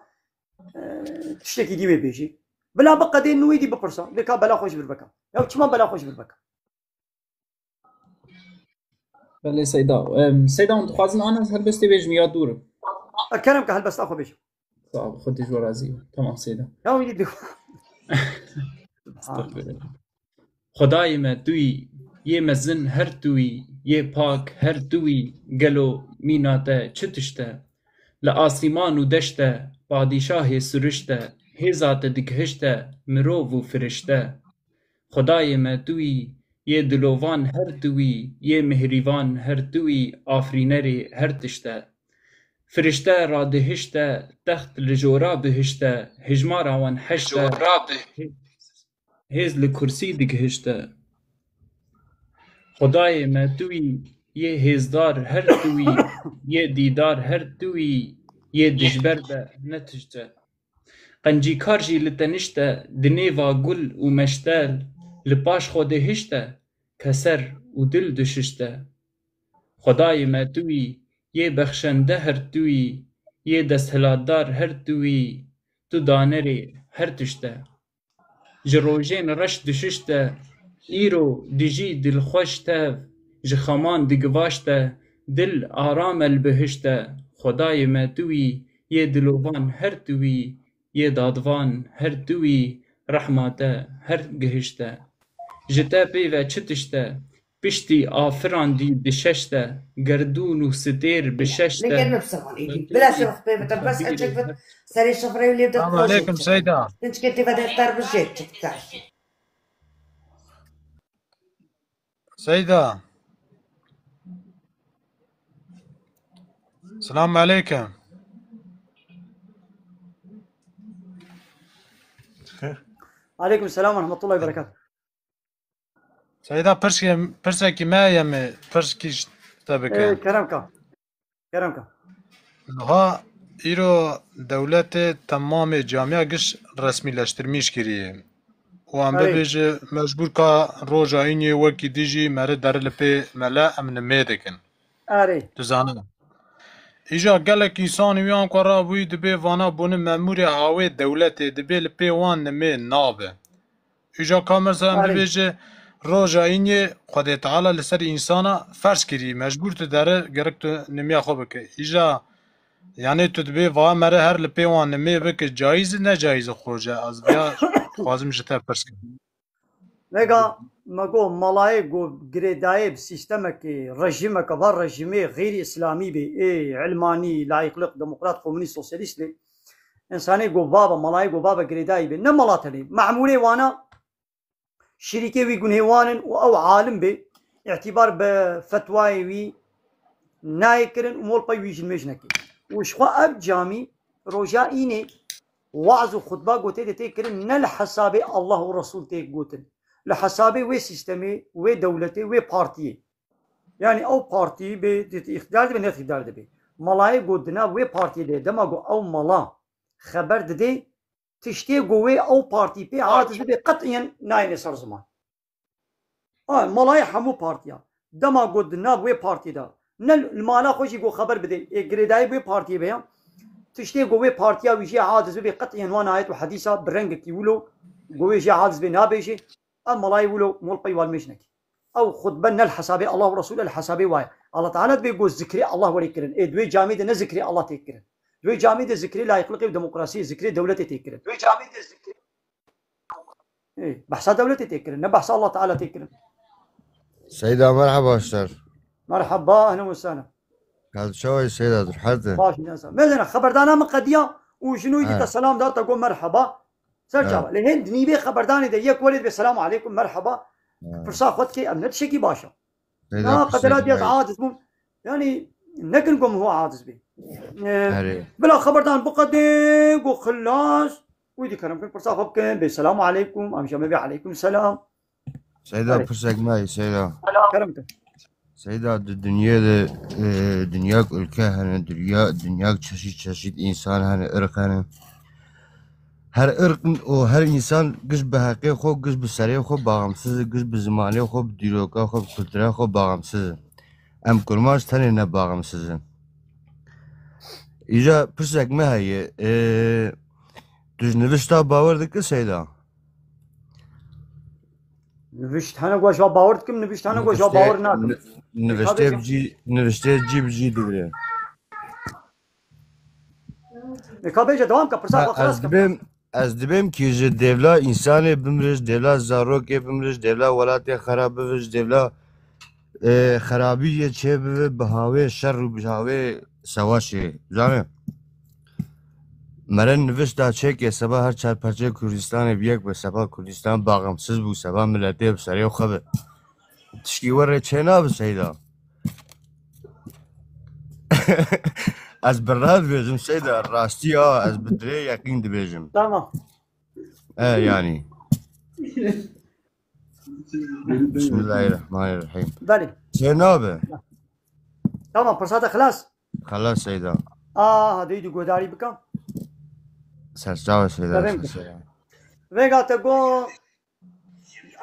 تشتكي دي بيجي بلا بقى دي نوي دي ببرسا بك بلا خوش بالبكا يا كما بلا خوش بالبكا بله سيدا سيدا انت خوازن انا هل بس تبيج مياد دور الكلام كهل بس اخو بيجي صعب خدي جو رازي تمام سيدا يا ويدي دي خدای ما توی یه مزن هر توی یه پاک هر توی گلو میناته چتشته لآسیمان و دشته پادشاه سرشته هزات دکهشته مروو و فرشته خدای ما توی یه دلوان هر توی یه مهریوان هر توی آفرینری هر تشته فرشته را دهشته تخت لجورا بهشته هجمار آوان حشته هز لکرسی دکهشته خدای ما توی یه هزدار هر توی یه دیدار هر توی یه دجبر به نتشته قنجی کار جی لتنشته دنیوا گل و مشتل لپاش خود هشته کسر و دل دششته خدای ما توی یه بخشنده هر توی یه دستهلادار هر توی تو دانری هر تشته جروجین رش دششته ایرو دیجی دل خوشته جخمان دگواشته دل آرام البهشته خدای ما توی یه دلوان هر توی یه دادوان هر توی رحمته هر گهشته جتا پیوه چتشته پشتی آفران دی دششته گردون و ستیر بششته لكن نفسه بلا شرف بيبتا بس أجيك سري شفري ولي بدك السلام عليكم سيدا انت كنتي بدك تربي الجيت تتكاشي سيدا السلام عليكم عليكم السلام ورحمة الله وبركاته سيدا برسكي ما يم برسكيش تبكي كرمك ها ایرو دولت تمام جامعه گش رسمی لشترمیش کریه و هم ببیجه مجبور که روژا اینی وکی دیجی مره در لپی ملا امن میدکن تزانه ایجا گلک ایسان ویان که را بوی دبی وانا بونه مموری هاوی دولت دبی لپی وان نمی نابه ایجا کامرزا هم ببیجه روژا اینی خود تعالی لسر انسانا فرس کری مجبور تو داره گرک تو نمیا خوب که ایجا یعنی تو دبی وان مره هر لپی وان نمی بکه جایز نه جایز خوجه از بیا خوازم جتا پرس کنم وگا مگو ملای گو گریدای بسیستم که رژیم که بر رژیم غیر اسلامی به علمانی لایقلق دموکرات کمونیست سوسیالیست انسانی گو بابا ملای گو بابا گریدای به نه ملاتلی معموله وانا شركه وي جنهوان او عالم به اعتبار بفتواي وي نايكرن ومول باي ويجن مجنكي وشخوا اب جامي روجا ايني وعظ وخطبه قوتي تيكرن نل حسابي الله ورسول تيك قوتن لحسابي وي سيستمي وي دولتي وي بارتي يعني او بارتي بي اختيار دي بنت اختيار دي ملاي قدنا وي بارتي دي دماغو او ملا خبر دي تشتي قوي او بارتي بي عادز بي قطعا ناين صار زمان ملاي حمو بارتيا دما قدنا وي بارتي دا نل المالا خوشي قو خبر بدي جريداي وي بارتي بيا تشتي قوي بارتيا ويجي عادز بي قطعا وانا ايت وحديثه برنج كي ولو قوي جي عادز بي نابيجي ملاي ولو مول باي والمشنك او خد بنا الحسابي الله ورسوله الحسابي واي الله تعالى بيقول ذكري الله وريكرن دوي جامد نذكري الله تيكرن دوي جامد ذكري لا يخلق ديمقراطيه ذكري دولتي تيكرن دوي جامد ذكري ايه بحث دولتي تيكرن بحث الله تعالى تيكرن سيدة مرحبا أستاذ. مرحبا أهلا وسهلا. قال شوي سيدة الحدث. ماشي ناس. ماذا خبردانا من قضية وشنو يجي السلام ده تقول مرحبا. سرجع لهند نيبي خبرداني ده يك ولد بالسلام عليكم مرحبا. فرصة خدك أمنت شكي باشا. لا قدرات يد عادز بوم يعني نكنكم هو عادز بي. بلا خبردان بقدم وخلاص ويدي كرمكم فرصة خدك بالسلام عليكم أمشي ما بي عليكم السلام. سيدة برسك معي سيدة. كرمتك. سيدة الدنيا دنياك الكهنة دنياك تشيد إنسان هن إرق هن هر إرق أو هر إنسان قش بحقي خو قش بسري خو باغمسز قش بزماني خو بديروكا خو بكلترا خو باغمسز أم كرماش تاني نباغمسز إجا برسك معي تجنبشتا باور دك سيدة. نوشت هنه گوشا باورد کم نوشت هنه گوشا باور نکم نوشته بجی دوره نکابه دوام که پرسا خلاص کم از دبیم که جه devla انسان بمرش devla زاروک بمرش devla ولات خراب بمرش devla خرابی چه به هاوی شر و بهاوی سواشه زانه مرن نوشته چه که سبا هر چهار پرچه کردستان بیک به سبا کردستان باغمسز بود سبا ملته بسری و خبه تشکی وره چه ناب سیدا از براد بیجم سیدا راستی ها از بدره یقین بیجم تمام يعني بسم الله الرحمن الرحيم بله چه نابه تمام پرساده خلاص خلاص سيدا هدوی دو گوداری بکن سرچاوه سيدا ويقا تقول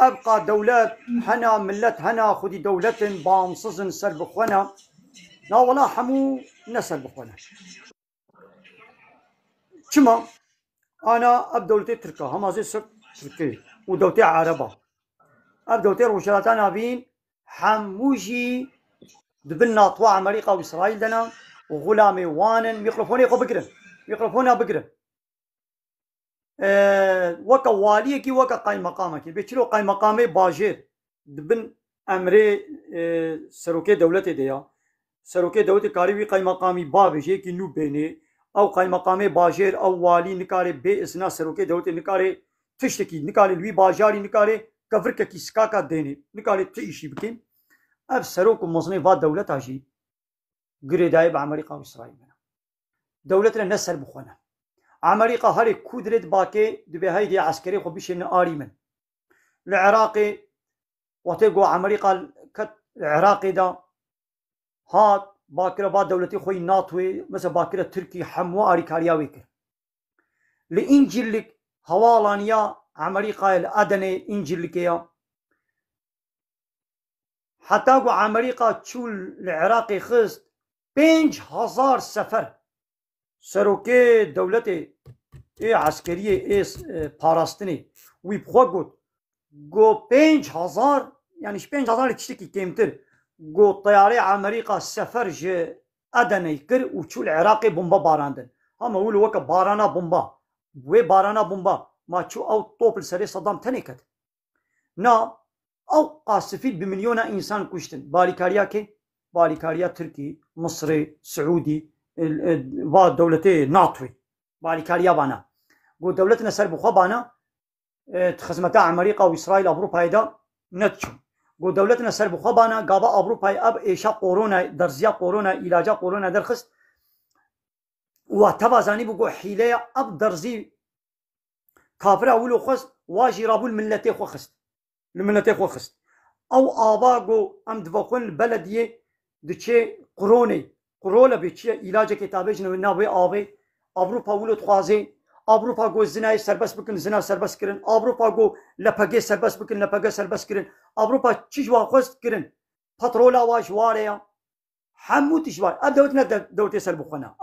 أبقى دولات هنا ملت هنا خدي دولة بامصزن سر بخونا لا ولا حمو نسر بخونا كما أنا أب دولتي تركا هم زي سر تركي ودولتي عربة أب دولتي روشلاتنا بين حموجي دبنا طوع أمريكا وإسرائيل دنا وغلامي وانن ميكروفوني يقو بقرن ميكروفوني بقرن وكا والي كي وكا قايم مقامك بيشلو قايم مقامي باجر دبن امري سروكي دولتي ديا سروكي دولتي كاري قايم مقامي بابجي كي نو بيني او قايم مقامي باجر او والي نكاري بي اسنا سروكي دولتي نكاري تشتكي نكاري لوي باجاري نكاري كفركا كي سكاكا ديني نكاري تعيشي بكين اب سروك مصني فات دولتها جي قريداي بامريكا واسرائيل دولتنا نسر بخونا أمريكا هاري كودرت باكي دبي هيدي عسكري خو بيش آري من العراقي وتقو أمريكا كت العراقي دا هات باكرة بعد دولتي خوي ناطوي مثلا باكرة تركي حمو آري كارياوي كر لإنجلك هوالانيا أمريكا الأدنى إنجلكيا حتى قو أمريكا تشول العراقي خست 5000 سفر سروكي دولتي اي عسكريه اي باراستني وي بخوغوت جو 5000 يعني 5000 تشتكي كيمتر جو طياري امريكا سفر ج ادنى كر وشو العراقي بومبا باراندن هم اقولوا وك بارانا بومبا وي بارانا بومبا ما تشو او طوب السري صدام تنكت نا او قاسفي بمليون انسان كشتن باليكاريا كي باليكاريا تركي مصري سعودي دولتي ناطوي باليكاريا بانا قو دولتنا سر بخوا بانا تخزمتا امريكا واسرائيل اوروبا هيدا نتشو قو دولتنا سر بخوا بانا قابا اوروبا اب ايشا قورونا درزيا قورونا علاجا قورونا درخست وتبازاني بقو حيلة اب درزي كافر اولو خست واجي رابو الملتي خو خست الملتي خو خست او اباغو ام دفقون البلديه دچه قروله بچه علاج كتابج نوي ابي اوروبا ولو تخازي اوروبا گو زنای سربست بکن زنا سربست کرن اوروبا گو لپگه سربست بکن لپگه سربست کرن اوروبا چیش واخست کرن پترولا واش واريا حمو تشوار اب دوتنا دوتي سربخنا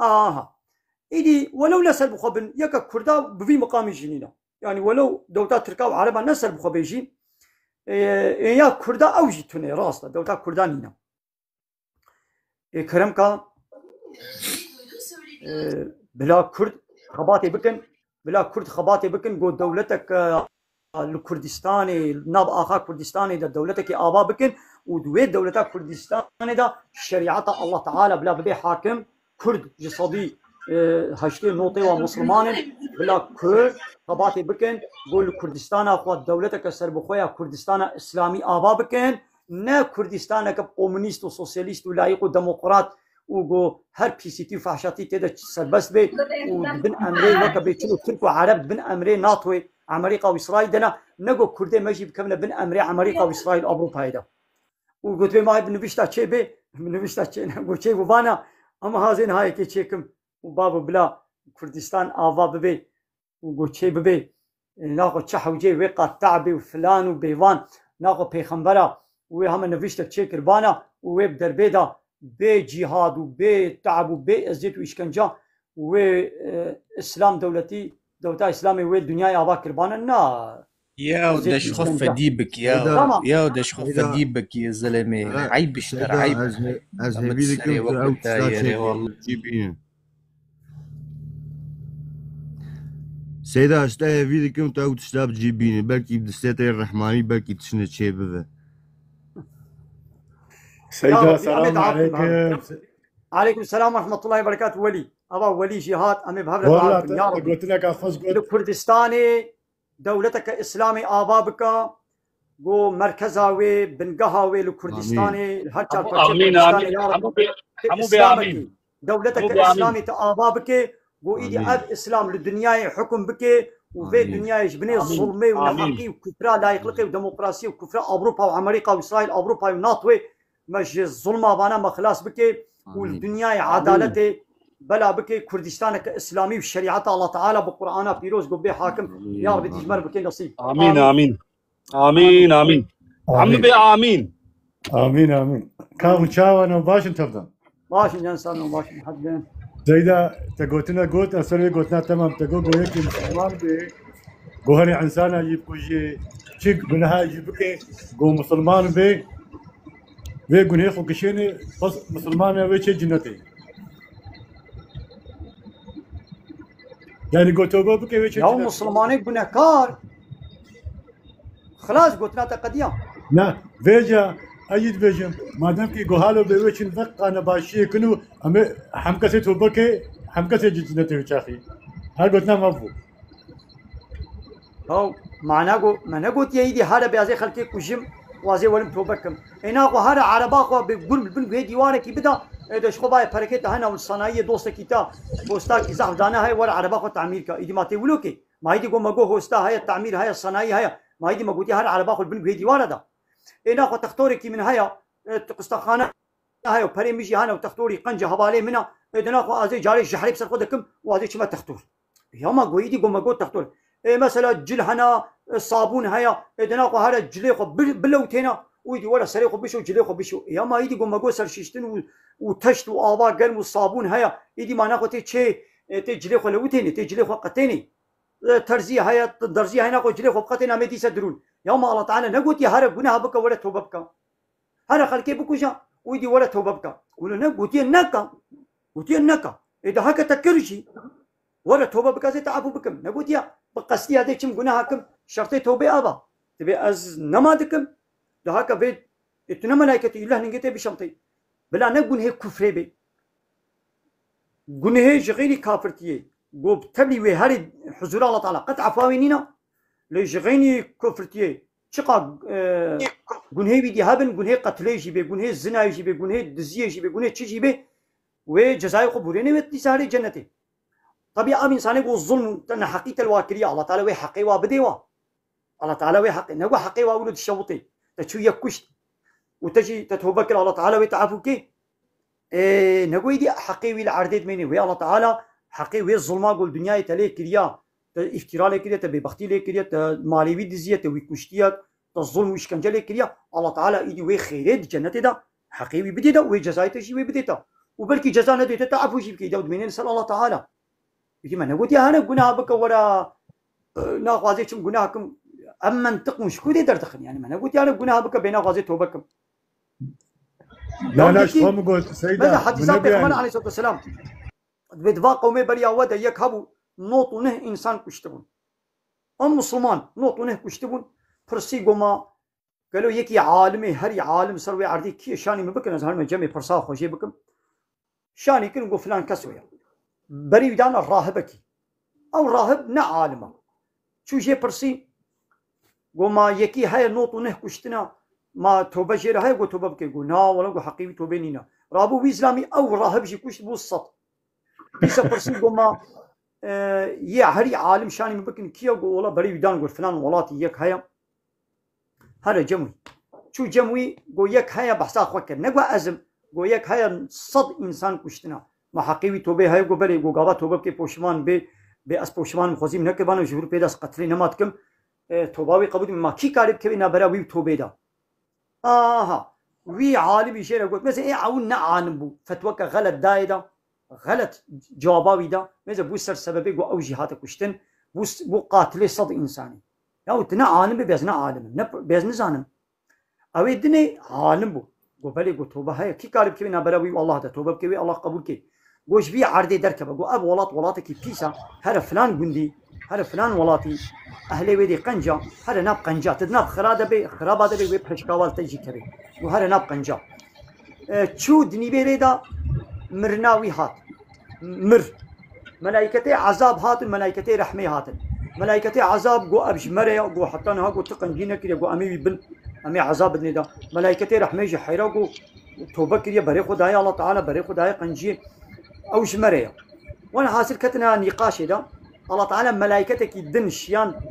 ايدي ولو لا سربخبن يك كردا بفي مقام جنينا يعني ولو دوتا تركا وعربا نسر بخبيجي يا كردا اوجي توني راستا دوتا كردانينا كرمكا بلا كرد خباتي بكن بلا كرد خباتي بكن قو دولتك الكردستاني ناب اخا كردستاني دا دولتك ابا بكن ودويت دولتك كردستاني دا شريعه الله تعالى بلا بدي حاكم كرد جسدي هشتي نوطي ومسلمان بلا كرد خباتي بكن قول كردستان اخو دولتك سربخويا كردستان اسلامي ابا بكن نا كردستان كومونيست وسوسياليست ولايق وديمقراط وجو هر بي سي تي فحشاتي تدا سربس بي وبن امري وكا بيتشلو ترك وعرب بن امري ناطوي امريكا واسرائيل دنا نجو كردي ماجي بكمنا بن امري امريكا واسرائيل اوروبا هيدا وقلت بي ما بنبشتا تشي بي بنبشتا تشي نقول تشي وبانا اما هازين هاي كي تشيكم وبابا بلا كردستان افا ببي وقلت تشي ببي ناقو تشحوجي وقا تعبي وفلان وبيوان ناقو بيخنبرا وهم نبشتا تشي كربانا ويب دربيدا بي جهاد وبي تعب وبي ازيت واشكنجا واسلام دولتي دولتا اسلامي والدنيا ابا كربانا نا يا ودش خف ديبك يا ودش خف ديبك يا زلمه عيب اشتر عيب از هبيدكم والله جيبين سيدا اشتا هبيدكم تو تشتاب جيبين بلكي بدستي الرحماني بلكي تشنت شي بذا سيدة السلام عليكم. عليكم السلام ورحمة الله وبركاته. ولي أبا ولي جهاد أمي بهبل والله قلت لك أخص قلت كردستاني دولتك إسلامي آبابك جو مركزاوي بنقهاوي لكردستاني هاتشار آمين آمين حمو بآمين دولتك إسلامي تآبابك جو إيدي أب إسلام للدنيا حكم بك وفي الدنيا يجبني ظلمي ونحقي وكفرة لا يخلقي وديمقراطية وكفرة أوروبا وأمريكا وإسرائيل أوروبا وناطوي مش الظلمة بانا ما خلاص بكي والدنيا عدالتي بلا بكي كردستانك اسلامي وشريعه الله تعالى بقرآنه فيروز قبي حاكم يا رب تجمر بكي نصيب امين امين امين امين عم بي امين امين امين كم شاوانا باش تفضل باش انسان باش حدين زيدا تقوتنا قوت اسري قوتنا تمام تقو قويك مسلمان بي قوهري انسانا يبقوا يجي شيك بنها يبقى قو مسلمان بي ويقول هيخو كشيني مسلمان ويشي جنتي يعني قلت له بكي ويشي يا مسلماني بنكار خلاص قلت لها تقديم لا فيجا ايد فيجا ما دام كي قهالو بيوشن فق انا باشي كنو حمكسي توبكي حمكسي جنتي وشاخي هل قلت لها مفهوم هو معناه قلت يا ايدي هذا بيازي خلكي كوجم وازي ولم توبكم هنا وهذا عربا خو بقول بالبن ديوانه كي بدا ايش خو باي بركه هنا والصنايع دوست كيتا بوستا كي زعف دانا هاي ورا عربا خو تعمير كا ايدي ما تقولوكي ما هيدي قوم جو هوستا هاي التعمير هاي الصنايع هاي ما هيدي ما قلتي هذا عربا خو بالبن ديوانه ده هنا خو تختوري كي من هاي قسطخانه هاي وبري ميجي هنا وتختوري قنجه هبالي منها هنا خو ازي جاري جحري بس خدكم وازي شما تختور يا ما قويدي قوم جو تختور مثلا جل هنا الصابون هيا ادنا خو هذا جلي خو بلوتينا ويدي ولا سري خو بشو جلي خو بشو يا ما يدي قوم جو سر شيشتن وتشت وابا قلم والصابون هيا يدي ما ناخو تي تي جلي خو لوتيني تي جلي خو قتيني ترزي هيا درزي هنا خو جلي خو قتينا مدي سدرون يا ما الله تعالى نقول يا هرب جناها بك ولا توبك هذا خلكي بكوجا ويدي ولا توبك ولا نقول يا نكا وتي نكا اذا هكا تكرشي ولا توبه بكاسي تعبوا بكم نقول يا بقصدي هذا كم جناهكم شرطي توبه ابا تبي از نمادكم ده هكا بيت اتنا ملائكة الله نجيته بشمطي بلا نقول هيك كفر بي قلنا هي جغيني كافرتيه قوب تبلي وهاري حضور الله تعالى قد عفاوينينا لجغيني كفرتيه شقا قلنا هي بيدي هابن قلنا هي قتلي جيبه قلنا هي الزنا جيبه قلنا هي الدزيه جيبه قلنا هي تشي جيبه وجزاء قبورين وتساري جنته طبيعة إنسان يقول الظلم تنا حقيقة الواكرية الله تعالى وي حقي وابديوا الله تعالى وي حقي نقول حقي وأولد الشوطي تشو يكشت وتجي تتوبكر الله تعالى ويتعافوك نقول دي حقي وي العرديد مني وي الله تعالى حقي وي الظلم قول دنيا تلي كريا افتراء لكريا تبي بختي لكريا مالي دزية تبي كشتيات الظلم وإشكنجة لكريا الله تعالى إيدي وي خيرات جنة دا حقي وي بديدا وي جزاء تجي وي بديتا وبلكي جزاء ندي تتعافو جيب كي داود منين سأل الله تعالى يجي ما نقول يا أنا جناح بك ولا ناقضي شو جناحكم أما انتقم شو كذي درتخن يعني ما نقول يا أنا جناح بك بين ناقضي توبكم لا لا شو قلت سيدة ماذا حديثات بيغمان عليه الصلاة والسلام بدفاع قومي بريا ودا يكهبوا نوطونه إنسان كشتبون أم مسلمان نوطونه كشتبون فرسي قوما قالوا يكي عالمي هري عالم سروي عردي كي شاني مبكن أزهر من جميع فرسا خوشي بكم شاني كن نقول فلان كسويا بري ودان الراهبكي أو راهب نا عالمه شو جي برسي قوما يكي هاي نوطونه كشتنا ما توبه جيره هاي قو توبه بكي قو نا ولا قو حقيقي توبه نينا رابو بإسلامي أو راهب جي كشت بو السط بيسا برسي قوما يا هري عالم شاني مبكن كيا قو ولا بري ودان قو فلان ولاتي يك هاي هذا جموي شو جموي قو يك هاي بحثا خوكر نقوى أزم قو يك هاي صد إنسان كشتنا ما حقيقي توبه هاي قو بري قو قابا توبه بكي پوشمان بي أس پوشمان مخوزيم نكبانو جهور پیداس قتلي نماتكم توباوي قبود ما كي قارب كبي نابرا وي توبه دا وي عالم يشير قلت مثلا ايه عون عالم بو فتوك غلط دايدا غلط جواباوي دا مثلا بو سر سببي قو او جهات كشتن بو قاتل صد انساني يا تنا عالم بيزنا عالم بيزنا زانم او دني عالم بو قو بلي قو توبه هاي كي قارب كبي نابرا وي والله دا توبه كبي الله قبول كي قوش بي عردي دركبه قو اب ولاتك بيسا هذا فلان قندي هذا فلان ولاتي أهلي ودي قنجة هذا ناب قنجة تدناب خرادة بي خرابة بي بحشكاوال تجي كبي وهذا ناب قنجة شو دني بيريدا مرناوي هات مر ملائكتي عذاب هات ملائكتي رحمي هات ملائكتي عذاب قو أبش مريا قو حطانها قو تقنجينا كده قو أمي بن أمي عذاب دني دا ملائكتي رحمي جحيرا قو توبة كده بري خدايا الله تعالى بري خدايا قنجي أوش مريا وانا حاصل كتنا نقاش ده الله تعالى ملائكتك يدن شيان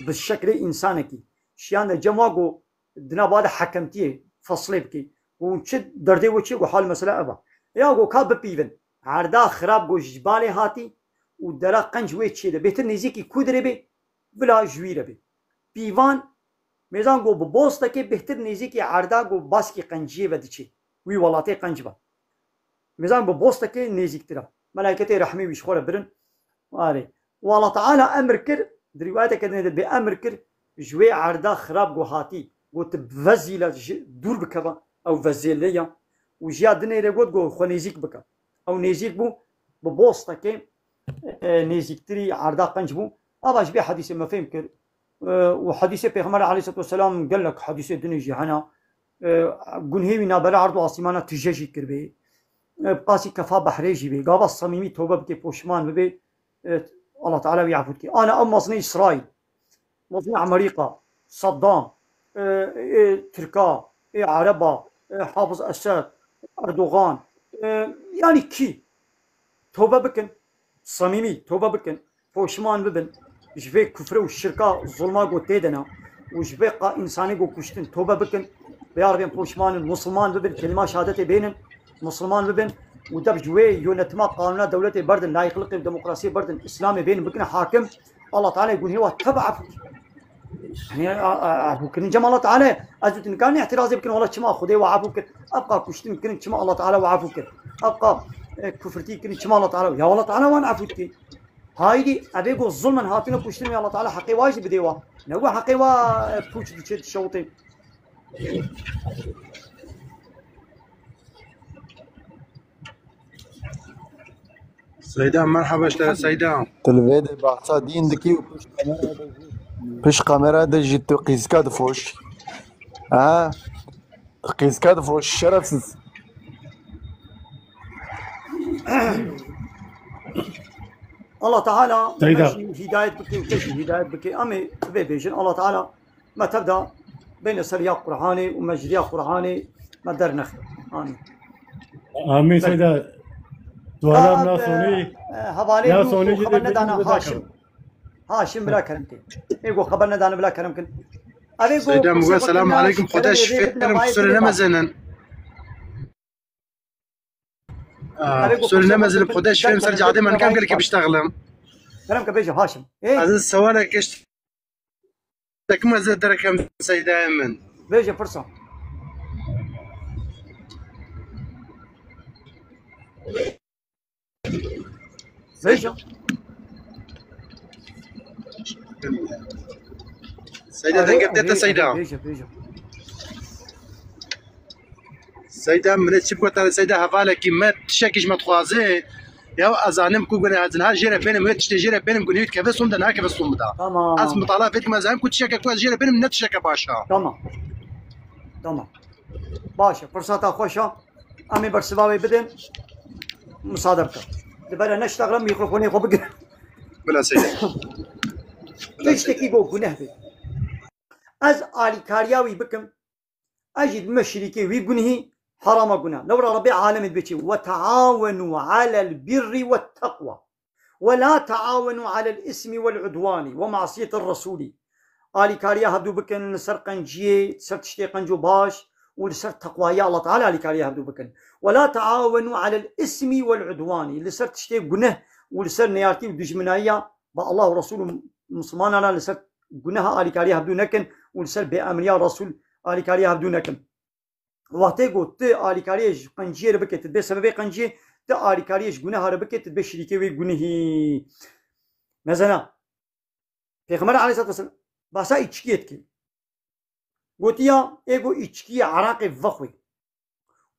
بالشكل إنسانك شيان جماعو دنا بعد حكمتيه فصليبكي ونشد دردي وشي وحال مسألة أبا يا جو كاب بيفن عردا خراب جو جبالي هاتي ودرا قنج ويتشي ده بيتر نزيكي كودري بي بلا جويرة بي بيفان ميزان جو ببوستك بيتر نزيكي عردا جو باسكي قنجيه بدشي وي ولاتي قنجبا ميزان ببوستك نزيك ترى ملائكتي رحمي ويشخور برن واري والله تعالى أمر كر دريواتك كده بأمر كر جوي عردا خراب جو هاتي قلت بفزيلة دور بكبا أو فزيلية وجيا دنيا رجود جو خنيزيك بكا أو نيزيك بو ببوستك نيزيك تري عردا قنج بو أباش بي حديث ما فهم كر وحديث بيغمر عليه الصلاة والسلام قال لك حديث الدنيا جهنا قنهي من بلا عرض عاصمانا تجاجي كربي بقاسي كفا بحريجي بي قابا الصميمي توبة بكي بوشمان ببي الله تعالى بيعفوك أنا أم مصنع إسرائيل مصنع أمريكا صدام تركا عربا حافظ أسد أردوغان يعني كي توبة بكن صميمي توبة بكن بوشمان ببن جبه كفر والشركة الظلمة قو تيدنا وجبه إنساني قو كشتن توبة بكن بياربين بوشمان المسلمان ببن كلمة شهادتي بينن مسلمان ببن ودب جوي يونتما قانونا دولتي بردن لا يخلق ديمقراطية بردن إسلامي بين بكنا حاكم الله تعالى يقول هو تبع يعني ممكن جمع الله تعالى أزوت إن كان اعتراضي بكن والله شما خدي وعافوك أبقى كشتين بكن شما الله تعالى وعافوك أبقى كفرتي بكن شما الله تعالى يا الله تعالى وان عفوتك هايدي أبيكو الظلم هاتينا كشتين يا الله تعالى حقي واجب بديوا نقول حقي وا بوش دشيت الشوطين سيدان مرحبا سيدان تلفيدي بحثا دين دكي وبش كاميرا دجي تقيس كاد فوش قيس كادف روش الشرف الله تعالى سيدة. ماشي هداية بكي وكشي هداية بكي أمي بيجن الله تعالى ما تبدأ بين سرياق قرآني ومجرياق قرآني ما در نخل آمين آمين سيدة سؤال ناسوني هبالي يا دو سوني خبر جدي ندانا بدي هاشم بلا كرمتين يقول خبر ندانا بلا كرمكن أبي سيدة مقول السلام عليكم خداش فيلم سوري نمزن سوري نمزن بخداش فيلم سرجع دائما كم قال لك بيشتغل كلامك بيجي هاشم إيه عزيز سوالك ايش تكمل زي دركم سيدة أيمن بيجي فرصة بيجي سيدة تنقبت سيدة بيجي سيدة من تشبكوا سيدة هفالك ما تشكيش ما تخوازي يا أزانم كوجن هذا جيرة بينهم ما تشتجيرة بينهم كون يت كيف صمد أنا كيف صمد تمام أسم طلاب فيك ما زعم كنت شكك كويس جيرة بينهم نتشكى باشا تمام باشا فرصة خوشة أمي برسباوي بدن مصادرة دبنا نشتغل ميكروفوني خو بقى بلا سيدة تشتكي بو جنه بي از آلي كارياوي بكم أجد مشركي وي جنهي حرام جناه لو ربي عالم بيتي وتعاونوا على البر والتقوى ولا تعاونوا على الإثم والعدوان ومعصية الرسول آلي كاريا هبدو بكن لسر قنجي سر تشتي قنجو باش ولسر تقوى يا الله تعالى آلي كاريا هبدو بكن ولا تعاونوا على الإثم والعدوان لسر تشتي جنه ولسر نيارتي ودجمنايا با الله ورسوله مسلمان على لسر جنها آلي كاريا هبدو نكن ولسر بأمريا رسول آلي كاريا هبدو نكن وقتی گفت آلی کاریش قنجی رو بکت به سبب قنجی تا آلی کاریش گناه ها رو بکت به شریکی وی گناهی مثلا پیغمبر علیه السلام باسا ایچکیت کی گوتیا ایگو ایچکی عراق وخوی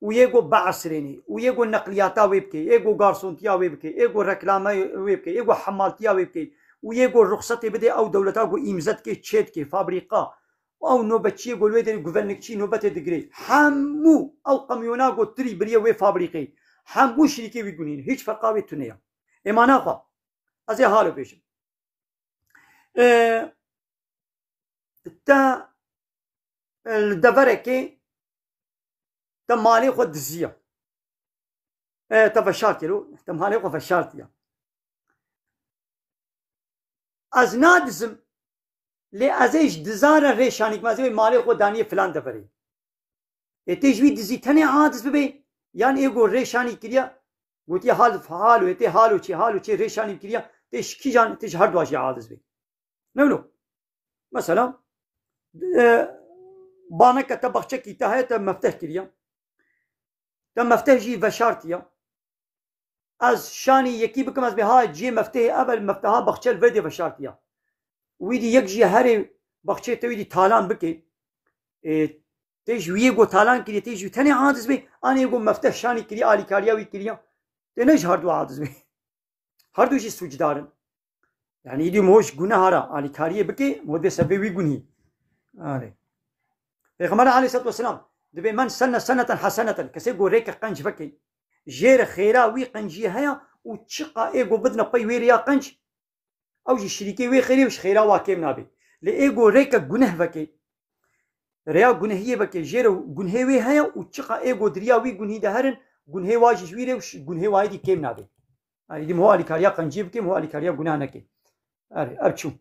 و یگو بعصرینی و یگو نقلیاتا وی بکی ایگو گارسونتیا وی بکی ایگو رکلامه وی بکی ایگو حمالتیا وی بکی و یگو رخصت بده او دولتا گو ایمزت کی چت کی فابریکا او نوبتشي يقولوا لي غوفرنكشي نوبت دغري حمو او قميونا قلتري بريا وي فابريقي حمو شركه ويقولين هيك فرقاوي تنيا ايمانا خا ازي حالو بيش تا الدفركي تا مالي خد زيا تا فشارتلو تا مالي خد فشارتيا از نادزم لی ازش دزار ریشانی که مازی مالی خود دانی فلان دفری اتیجوی دزی تنی عادز ببی یعنی ایگو ریشانی کریا گوتی حال فعالو اتی حالو چی ریشانی کریا تیش کی جان تیش هر دواشی عادز بی نولو مثلا بانا کتا بخچه کی تا تا مفتح کریا تا مفتح جی وشارتیا از شانی یکی بکم از بها جی مفتح اول مفتاحا بخچه الودی وشارتیا ويدي يكجي هاري بخشيت ويدي تالان بكي تيج ويجو تالان كري تيج تاني عادز بي أنا يقول مفتاح شاني كري آلي كاريا ويكريا تناش هردو عادز بي هردو شي سوجدارن يعني يدي موش جناه هرا آلي كاريا بكي مود سبب ويجوني آره پیغمبر عليه الصلاة والسلام دبي من سنة حسنة كسي جو ريك قنج بكي جير خيرا وي قنجي هيا وتشقا ايجو بدنا قي ويريا قنج او جي شريكي وي خيري وش خيرا واكيم نابي لإيجو ريكا جنه بكي ريا جنهية بكي جيرو جنهي وي هيا وتشقا إيجو دريا وي جنهي دهرن جنهي واجي شويري وش جنهي وايدي كيم نابي دي مو علي كاريا قنجي بكي مو علي كاريا جناه نكي أبشو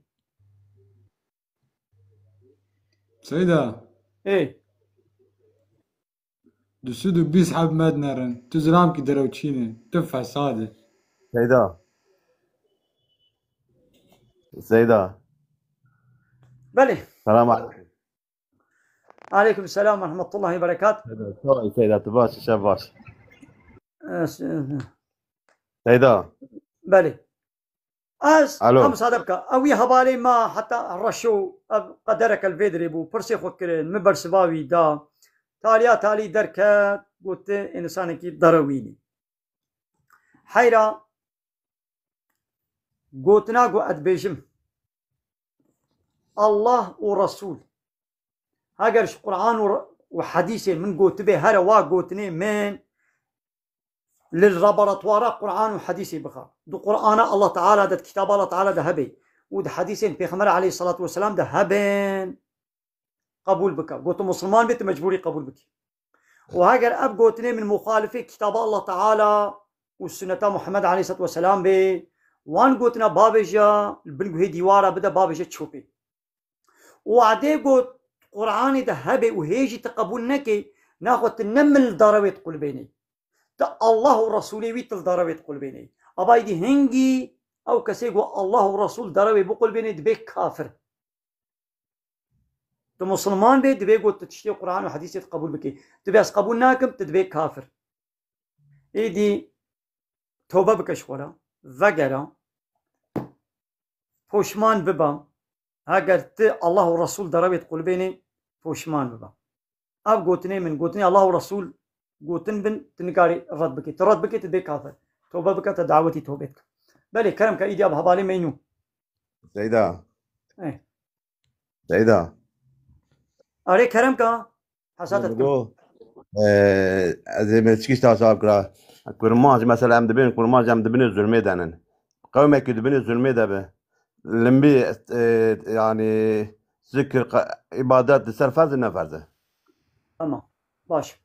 سيدة إيه دسودو بيس حب مدنرن تزرام كي دروتشيني تفع صادق زيدا بلي السلام عليكم. عليكم السلام ورحمة الله وبركاته. سيدا تباش شباش سيدا بلي الو أم صادبك أوي هبالي ما حتى رشوا قدرك الفيدري بو برسي خوكرين مبر سباوي دا تالي دركات قلت إنسانك درويني حيرا قوتنا قو أدبيجم الله ورسول هاگرش قرآن وحديث من قوت به هر وا قوتني من للرابراتوارا قرآن وحديث بخا دو قرآن الله تعالى ده كتاب الله تعالى ده هبي ود حديثين بيغمبر عليه الصلاة والسلام ده هبين قبول بك قلت مسلمان بيت مجبوري قبول بك وهاجر اب قوتني من مخالفه كتاب الله تعالى والسنة محمد عليه الصلاة والسلام بي وان قوتنا بابجا البنقو ديوارا بدا بابجا تشوفي وعدي قوت قرآن ده هبي وهيجي تقبول نكي ناخد نمل ضرويت قلبيني تا الله ورسوله ويتل ضرويت قلبيني أبايدي هنجي أو كسيقو الله ورسول ضروي بقلبيني دبيك كافر تو مسلمان بي دبي قوت تشتي قرآن وحديث تقبول بكي تبي أس قبول ناكم تدبي كافر إيدي توبة بكشورا وقرا پوشمان ببا هاگر ت الله ورسول ضرويت قلبيني پوشمان ببا اب قوتني من قوتني الله ورسول قوتن بن تنقاري رد بكي ترد بكي تدبي كافر توبة بك تدعوتي توبتك بلي كرم كايدي اب هبالي مينو سيدا ايه سيدا اري كرم كا حساتك زي ما تشكيش تاساب كرا كرماج مثلا ام دبين كرماج ام دبين الظلمي دانن قومك دبين الظلمي دبه لمبي يعني ذكر عبادات سر فرض نفرض تمام باش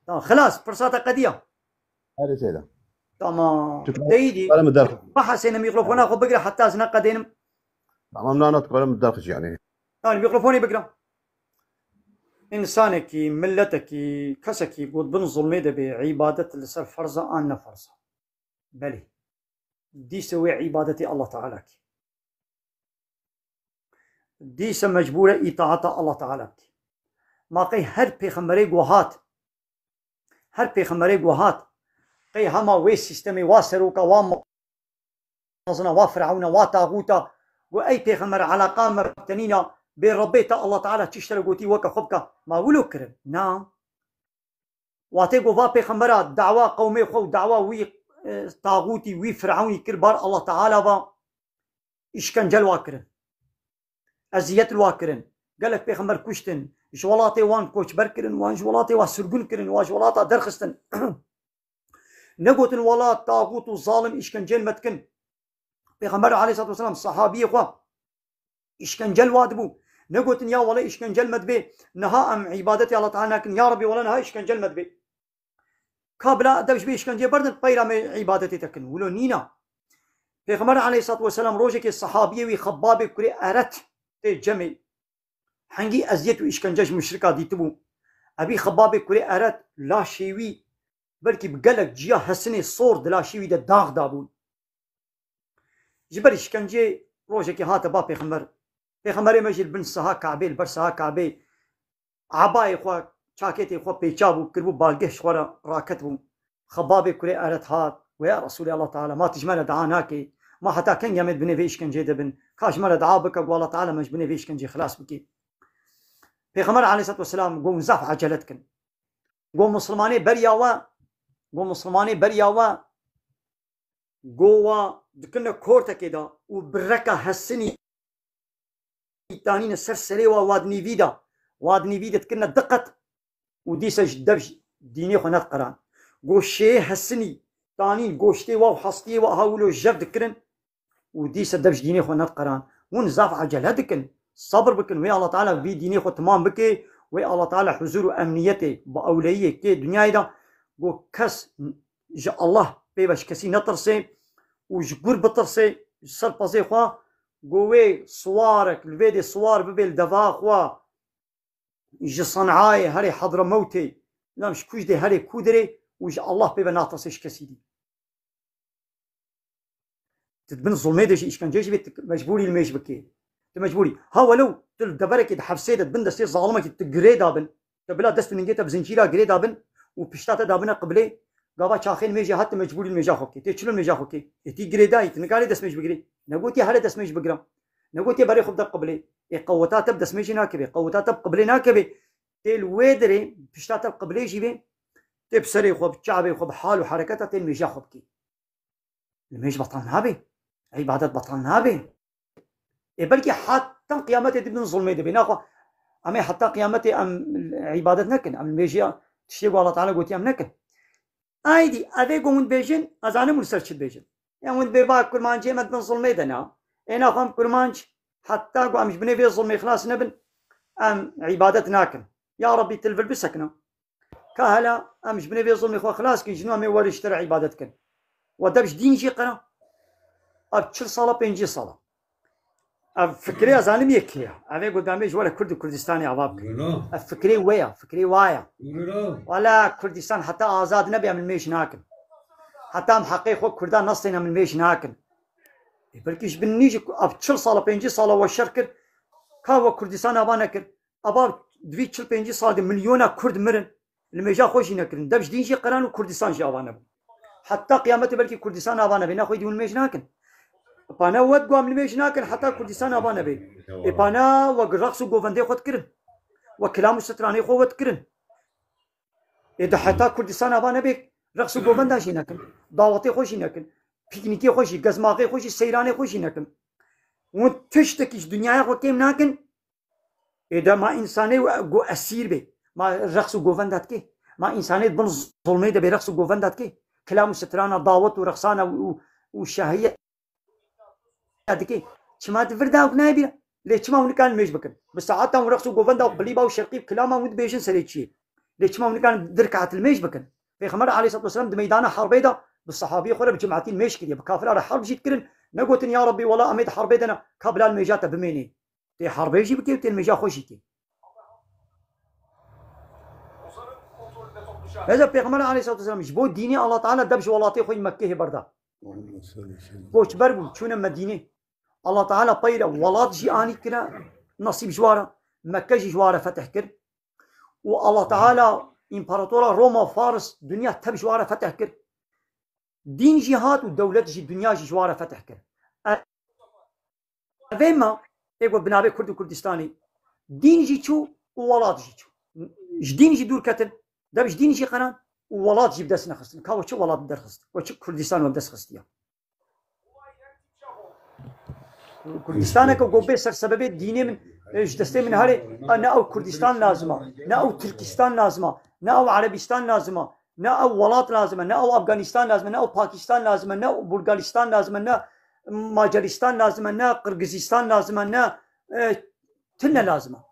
تمام خلاص فرصتك قضيه هذا سيدا تمام ديدي انا مدرخ ما حسينا ميكروفون اخذ بقرا حتى زنا قديم تمام لا نتكلم مدرخ يعني يعني ميكروفوني بقرا انسانك ملتك كسك يقول بن ظلمي بعباده اللي صار فرضه ان فرضه بلي دي سوي عبادتي الله تعالى دي مجبوره اطاعه الله تعالى ما قي هر پیغمبري گوهات هر پیغمبري گوهات قي هما وي سيستمي واسروكا ومازنا وفرعون وطاغوتا واي پیغمبر علاقه مرتنينا بين ربيتا الله تعالى تشتري قوتي وكا خبكا ما ولو كرم نعم واتي قوفا پیغمبرات دعوة قومي خو دعوة وي طاغوتي وي فرعوني كربار الله تعالى با اشكنجل واكرن ازيت الواكرن قالك پیغمبر كشتن جوالاتي وان كوش بركرن وان جوالاتي واسرقن كرن وان جوالاتا درخستن نقوتن ولا طاغوت وظالم اشكنجل متكن پیغمبر عليه الصلاة والسلام صحابي خوا اشكنجل وادبو نقوتن يا ولا اشكنجل مدبي نها ام عبادتي الله تعالى لكن يا ربي ولا نها اشكنجل مدبي كابلا دبش بي اشكنجل بردن قيرا من عبادتي تكن ولو نينا پیغمبر عليه الصلاة والسلام روجك الصحابي وي خبابي كري ارت تي جمي حنجي ازيت واشكنجاج مشركة ديتبو ابي خبابي كري ارت لا شيوي بلكي بقلق جيا حسني صور دلا شيوي دا داغ دابون جبر اشكنجي روجك هات با پیغمبر مجل بن سها كعبي بر سها كعبي عباي خوا شاكيتي خوا بيچابو كربو بالقش خورا راكتبو خبابي كري ارت هات ويا رسول الله تعالى ما تجمل دعاناكي ما حتى كان يمد بني فيش كنجي دبن كاش مال دعا بك والله تعالى مش بني فيش كنجي خلاص بكي پیغمبر عليه الصلاة والسلام قوم زاف عجلتكن قوم مسلماني برياوا قوة دكنا كورتا كده وبركة هسني تانين السرسلي وادني فيدا تكنا دقت وديسا جدبش ديني خنات قران قوشي هسني تانين قوشتي وحصتي وهاولو جف دكرن وديسا دبش ديني خنات قران ونزاف عجلة دكن صبر بكن ويا الله تعالى في ديني خو تمام بكي ويا الله تعالى حضور وامنيته باوليه كي دنيا دا قو كس جا الله بيباش كسي نطرسي وجبر بطرسي سر بازي خوا قوي صوارك الفيدي صوار ببيل دفا خوا يجي صنعاي هري حضر موتي لا مش كوش دي هري كودري وج الله بيبا ناطرسيش كسي دي تتبن ظلمي دي ايش كان جيش بيت مجبوري الميش بكي مجبوري ها ولو تلدبرك يد حفسيدة بن دستي ظالمك تجري دابن تبلا دست من جيتا بزنجيرا جري دابن وبشتاتا دابنا قبلي قابا شاخين ميجي حتى مجبوري الميجا خوكي تيشلون ميجا خوكي تي جري داي تنقالي دست ميج بقري نقولتي هلا دست ميج بقرا نقولتي بري خب دق قبلي قوتا تب دست ميجي ناكبي قوتا تب قبلي ناكبي تيل ويدري بشتاتا قبلي جيبي تبسري خب شعبي خب حال وحركتها تيل ميجا خوكي الميج بطل نابي عبادات بطل نابي بلكي حتى قيامتي تبن ظلمي دبي ناخو أما حتى قيامتي أم عبادة نكن أم الميجي تشتيق الله تعالى قلت أم نكن أيدي أذي قومون بيجن أزاني مرسرش بيجن يعني ود بيبا كرمان جي مدن ظلمي دنا أنا قام كرمانش حتى قو أمش بني في ظلمي خلاص نبن أم عبادة ناكن يا ربي تلفل بسكنا كهلا أمش بني في ظلمي خلاص كي جنوا مي ورشتر عبادتكن ودبش دين جي قنا أبشر صلاة بينجي صلاة فكري أزانم يكيا أبي قدامي جوال كردستاني عبابك فكري ويا فكري وايا ولا كردستان حتى آزاد نبي من ميش ناكن حتى محقق خو كردان نصنا من ميش ناكن بلكيش بنيجي أبشر صلاة بينجي صلاة والشركر كاو كردستان أبانكر أباب دويتشل بينجي صلاة مليون كرد مرن الميجا خوشي نكرن دبش دين جي قران وكردستان جي أبانا حتى قيامته بلكي كردستان أبانا بينا خوي دون ميش ناكن بانا ود قام الميش ناكن حتى كردستان أبانا بي بانا وقرقص وقوفندي خود كرن وكلام ستراني خود كرن إذا حتى كردستان أبانا بي رقص وقوفندا شي ناكن دعوتي خوشي ناكن بيكنيكي خوشي قزماقي خوشي سيراني خوشي ناكن وتشتكيش دنيا خود كيم ناكن إذا ما إنساني وقو أسير بي ما رقص وقوفندات كي ما إنساني بن ظلمي ده برقص وقوفندات كي كلام سترانا دعوت ورقصانا وشهية هذيك شما تفردا وكنايبيا ليش ما ونكان ميش بكن بس ساعات ورقص وقوفندا وقليبا وشرقي كلامه ود بيجن سريتشي ليش ما ونكان دركعة الميش بكن في خمر عليه الصلاة والسلام ميدان حربيدا بالصحابية خرب بجماعتين ميش كذي بكافر على حرب جيت كرن نقولن يا ربي والله أميد حربيدنا قبل الميجات بميني تي حرب يجي بكي تي الميجا خوشيتي هذا بيغمر عليه الصلاة والسلام جبو ديني الله تعالى دبش والله خوي مكة بردا بوش بربو شون مدينة الله تعالى طيرة ولاد جي آني كنا نصيب جوارة مكة جي جوارة فتح كر والله تعالى إمبراطورة روما فارس دنيا تب جوارة فتح كر دين جهات ودولة جي دنيا جي جوارة فتح كر أفيما يقول بنابي كرد وكردستاني دين جي شو وولاد جي شو جدين جي دور كتن دبش دين جي قنان وولاد جي بدسنا خستن كاو شو ولاد بدر خست وشو كردستان وبدس خستيا كردستان كو بيسر سبب ديني من جدستي من هاري أنا أو كردستان لازمة نا أو تركستان لازمة نا أو عربستان لازمة نا أو ولات لازمة نا أو أفغانستان لازمة نا أو باكستان لازمة نا أو بلغارستان لازمة نا ماجرستان لازمة نا قرغيزستان لازمة نا تنا لازمة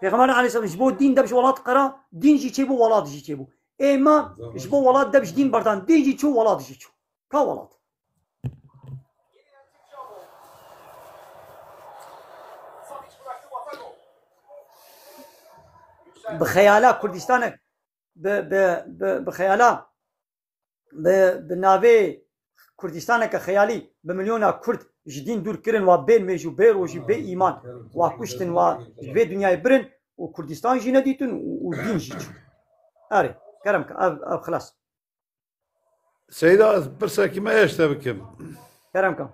پیغمبر علیه السلام جبو دین دبش ولات قرا دین جی چه بو ولات جی چه بو اما جبو ولات دبش دین بردان دین جی چو ولات جی چو کا ولات بخيالات كردستان بخيالات بنافي كردستان كخيالي بمليون كرد جدين دور كرن وبين ميجو بير وجي بي ايمان وكشتن وبي دنيا برن وكردستان جي نديتن ودين جي اري كرمك اب خلاص سيدة برسك ما ايش تبكم كرمك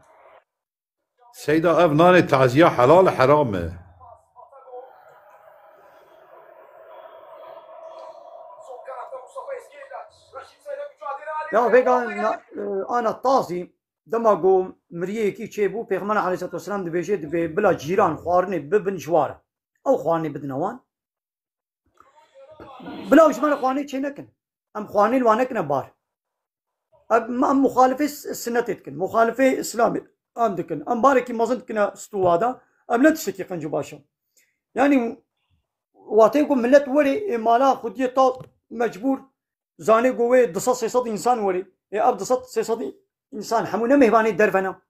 سيدة ابناني تعزية حلال حرام يا فيغا انا طازي دما قوم مريكي تشيبو بيغمان عليه الصلاة والسلام دبيجي دبي بلا جيران خوارني ببن جواره او خواني بدنوان بلا وجمان خواني تشينكن ام خواني الوانكن بار ام مخالفة السنتيتكن مخالفة اسلامي عندكن ام باركي مازنتكن استوادا ام لا تشتكي قنجو باشا يعني واتيكم ملت وري مالا خديه طال مجبور زاني قوي دصص صد انسان وري اب دصص صد انسان حمونا مهباني درفنا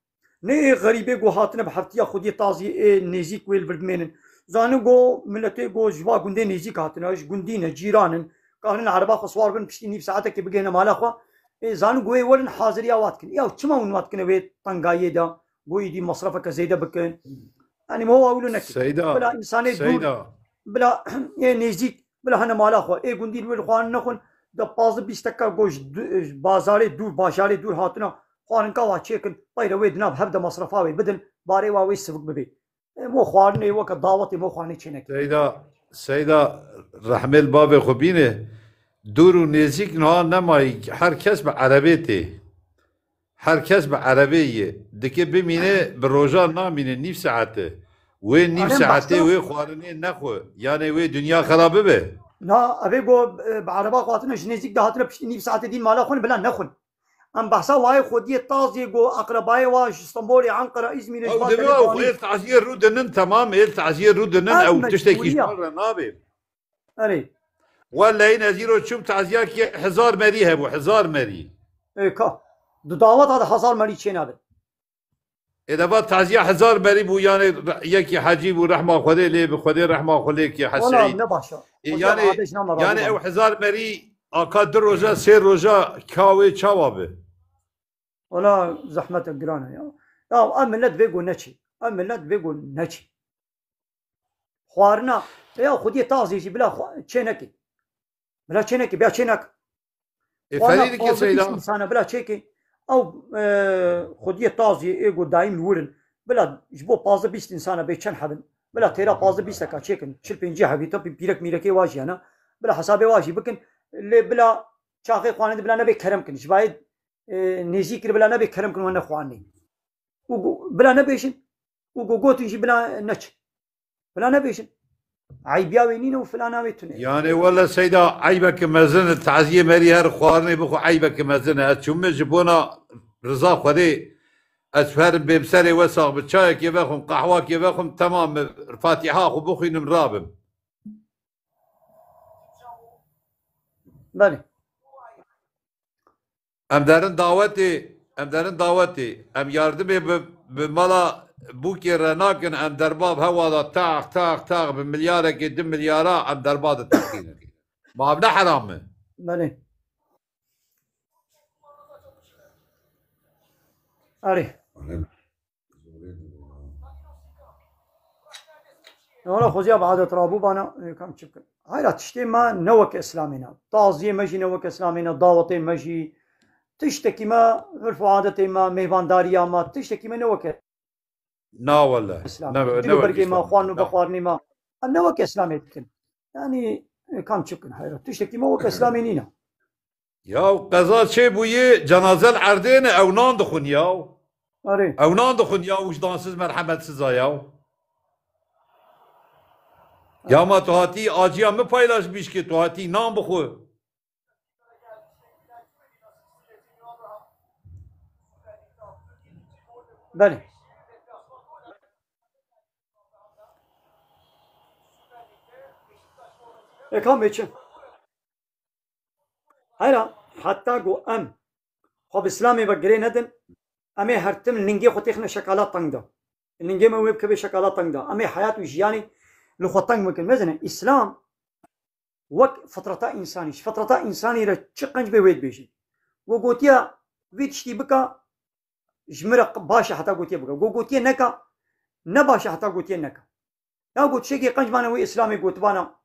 ني غريبه جو هاتنا بحفتيا خدي طازي نيزيك ويل بردمين زانو جو ملتي جو جوا غندي نيزيك هاتنا ايش غندينا جيران قارن عربا خصوار بن بشتيني بساعتك بقينا مالا خو زانو جو ورن حاضر يا واتكن يا تشما ونواتكن وي طنقايه دا جو يدي مصرفك زيده بكن يعني ما هو اقول لك بلا انسان سيدا بلا نيزيك بلا هنا مالا خو غندي ويل خوان نخون دا 15 دقيقه گوش بازار دور بازار دور هاتنا خوارن كوا تشيكن طير ويد ناب هبدا مصرفاوي بدل باري واوي سبق ببي مو خوارني وك دعوتي مو خواني تشينك سيدا رحمه الباب خبينه دور ونزيك نها نماي هر کس به عربيته هر کس به عربيه دكه بمينه بروجا نامينه نيف ساعته وين نيف أنا ساعتي بحث وين خوارنين نخو يعني وين دنيا خرابة به نا أبي جو بعربا قاتنا جنزيك ده هاتنا بشتي نيف ساعة دين مالا خون بلا نخون أم بحثا واي خودية طازي جو أقربائي واش اسطنبول عنقرة إزمير او إجبال دماغ تلقاني وخير تعزير رودنن تمام إيه تعزير رودنن او تشتكي مجبورية مرة نابي أري ولا هنا زيرو شوم تعزياك حزار مري هبو حزار مري إيه كا دعوات هذا حصار مري چين هذا إذا بات تعزية حزار مري بو يعني يكي حجيب ورحمة خدي لي بخدي رحمة خليك يا ولا حسعيد نباشا يعني عادش نام راضي يعني بان او حزار مري اقدر روجا سير روجا كاوي چاوابه ولا زحمة الجيران يا ملت بيجو نشي ملت بيجو نشي خوارنا يا خودي طازي بلا چينكي بلا چينكي بيا چينك وانا فريدك يا فاضي بيش سيدا انسانه بلا چيكي او خودي طازي ايجو دايم الورن بلا جبو بازı بيش انسانه بيچن حبن بلا تيرا بازı بيش تكا چيكن شل بنجي حبيتو بيرك ميركي واجي انا بلا حسابي واجي بكن اللي بلا چاخي خوانه بلا نبي كرم كن شبايد نزيك بلا نبي كرم كن وانا خواني بلا نبيشن وجوتي بلا نتش بلا نبيشن عيبيا وينين وفلانا ويتوني يعني والله سيدا عيبك مزن التعزية مري هر خوارني بخو عيبك مزن اتشم جبونا رضا خدي اسفر بمسري وساق بتشاي كيف اخم قهوه كيف اخم تمام الفاتحه خو بخي مرابم بله ام دارن دعوتي ام ياردمي بملا بوكي رناكن ام درباب هوا تاخ بمليارة قد مليارة ام درباب التحقيق ما ابنا حرام بله أري والله خوزي بعد ترابو بانا كم تشكل هاي لا تشتي ما نوك اسلامنا تعزيه مجي نوك اسلامنا دعوتي مجي تشتكي ما عرف عادتي ما ميوانداريا ما تشتكي ما نوك نا والله برقي ما اخوان بخوارني ما نوك اسلامي يعني كم تشكل هاي تشتكي ما وك اسلامي نينا يا قضاء شي بويه جنازه العردين او نان دخون ياو أري او نان دخون ياو وجدانسız merhametsiz ayaw ya ma tuhati acıya mı paylaşmış ki tuhati nam bıxu بله كم بيتشن هلا حتى جو خب اسلامي بقري ندن امي هرتم نينجي خوتيخنا شكالات تندا نينجي ما ويب كبي شكالات تندا امي حياه وجياني لو خوتنج ممكن مثلا اسلام وك فطرتا انساني را چقنج به ويد بيجي وقوتيا ويتشتي بكا جمرق باشا حتى قوتيا بكا قوتيا نكا نباشا حتى قوتيا نكا يا قوت شيكي قنج بانا وي اسلامي قوت بانا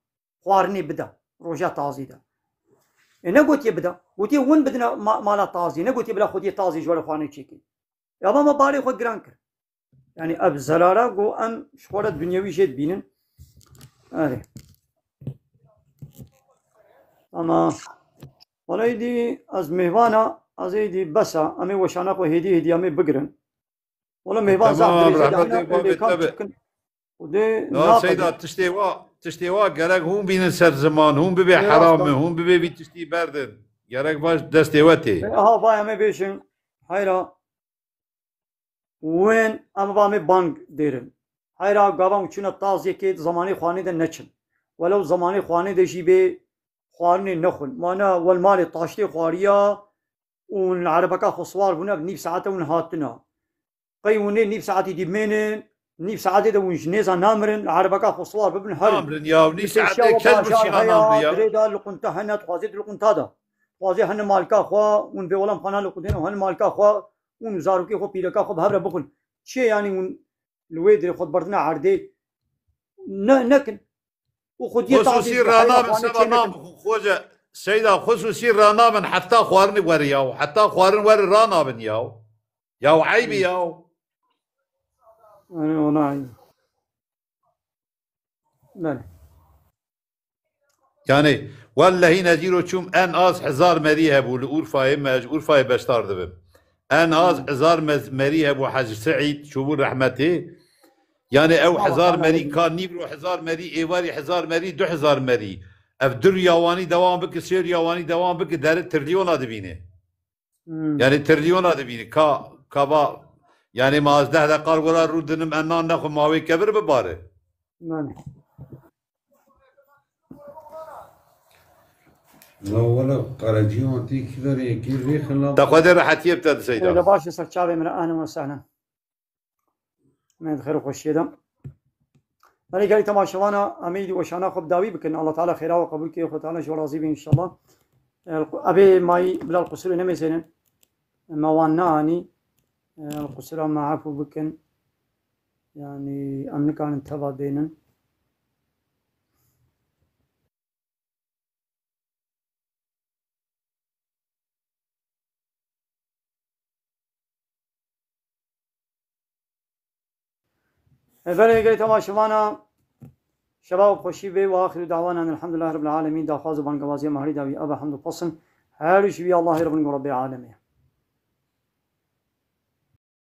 خوارني بدا روجا تازي دا نقول يبدا قلت وين بدنا مالا طازي نقول بلا خدي طازي جوال خواني تشيكي يا بابا بالي خد جرانكر يعني اب زلارة جو ام شوارة دنيوي جد بينن هذه اما والله دي از مهوانا از دي بسا امي وشانا خو هدي امي بقرن والله مهوان تمام زعما رحمتك ودي لا سيدا تشتيوا gerek هم بين سر زمان هم ببي حرام هم ببي بي تشتي بردن gerek باش دستيوتي ها باي امي بيشن هايرا وين اما بامي بانك ديرن هايرا قابام چuna تازي كي زماني خواني ده نچن ولو زماني خواني ده جيبي خوارني نخون مانا والمال طاشتي خواريا والعربكا خصوار بنا بنيب ساعته ونهاتنا قيوني نيب ساعتي دي منن نيب ساعتي ده ونجنيزا نامرن عربكا خصوار ببن هرم نامرن يا ونيب ساعتي كلب شينا نامر يا بريدا لقنتا هنا تخازيد لقنتا ده تخازي هن مالكا خوا ون بيولم خانا لقنتين وهن مالكا خوا ون زاروكي خو بيركا خو بهبره بكن شي يعني ون الويدري خد بردنا عردي نكن وخدي خصوصي رانا من سبب نام خوجه سيدا خصوصي رانا من حتى خوارني ورياو حتى خوارن ور رانا بن ياو عيبي ياو انا وناي بله يعني والله نزيرو چوم ان az هزار مري هبو لأورفاي ماج أورفاي بشتار دبم ان az هزار مري هبو حاج سعيد شوبو رحمتي يعني او الله حزار تعالى مري يبين. كان نيبرو حزار مري ايواري حزار مري دو حزار مري اف در يواني دوام بك سير يواني دوام بك دار تريليون دبينه يعني تريليون دبينه كابا يعني ما ازده هذا قال ولا رودنم انان نخو ماوي كبر بباره نعم لا ولا قرجيون تي كذا يكير ريخ لا تقدر راح يبتد إذا سيدا باش يصير شعبي من أهلا وسهلا من خير وخوش يدم أنا قال تماشوانا أميدي وشانا خب داوي بكن الله تعالى خيرا وقبول كي أخو تعالى شو راضي إن شاء الله أبي ماي بلا القصر نمي زين ما واناني القصر ما عفو بكن يعني أمن كان انتبه بينن فلي قال تماشوانا شباب خوشي بي واخر دعوانا ان الحمد لله رب العالمين دا خاز بان قوازي مهري داوي ابا حمد الفصل هارش بي الله رب العالمين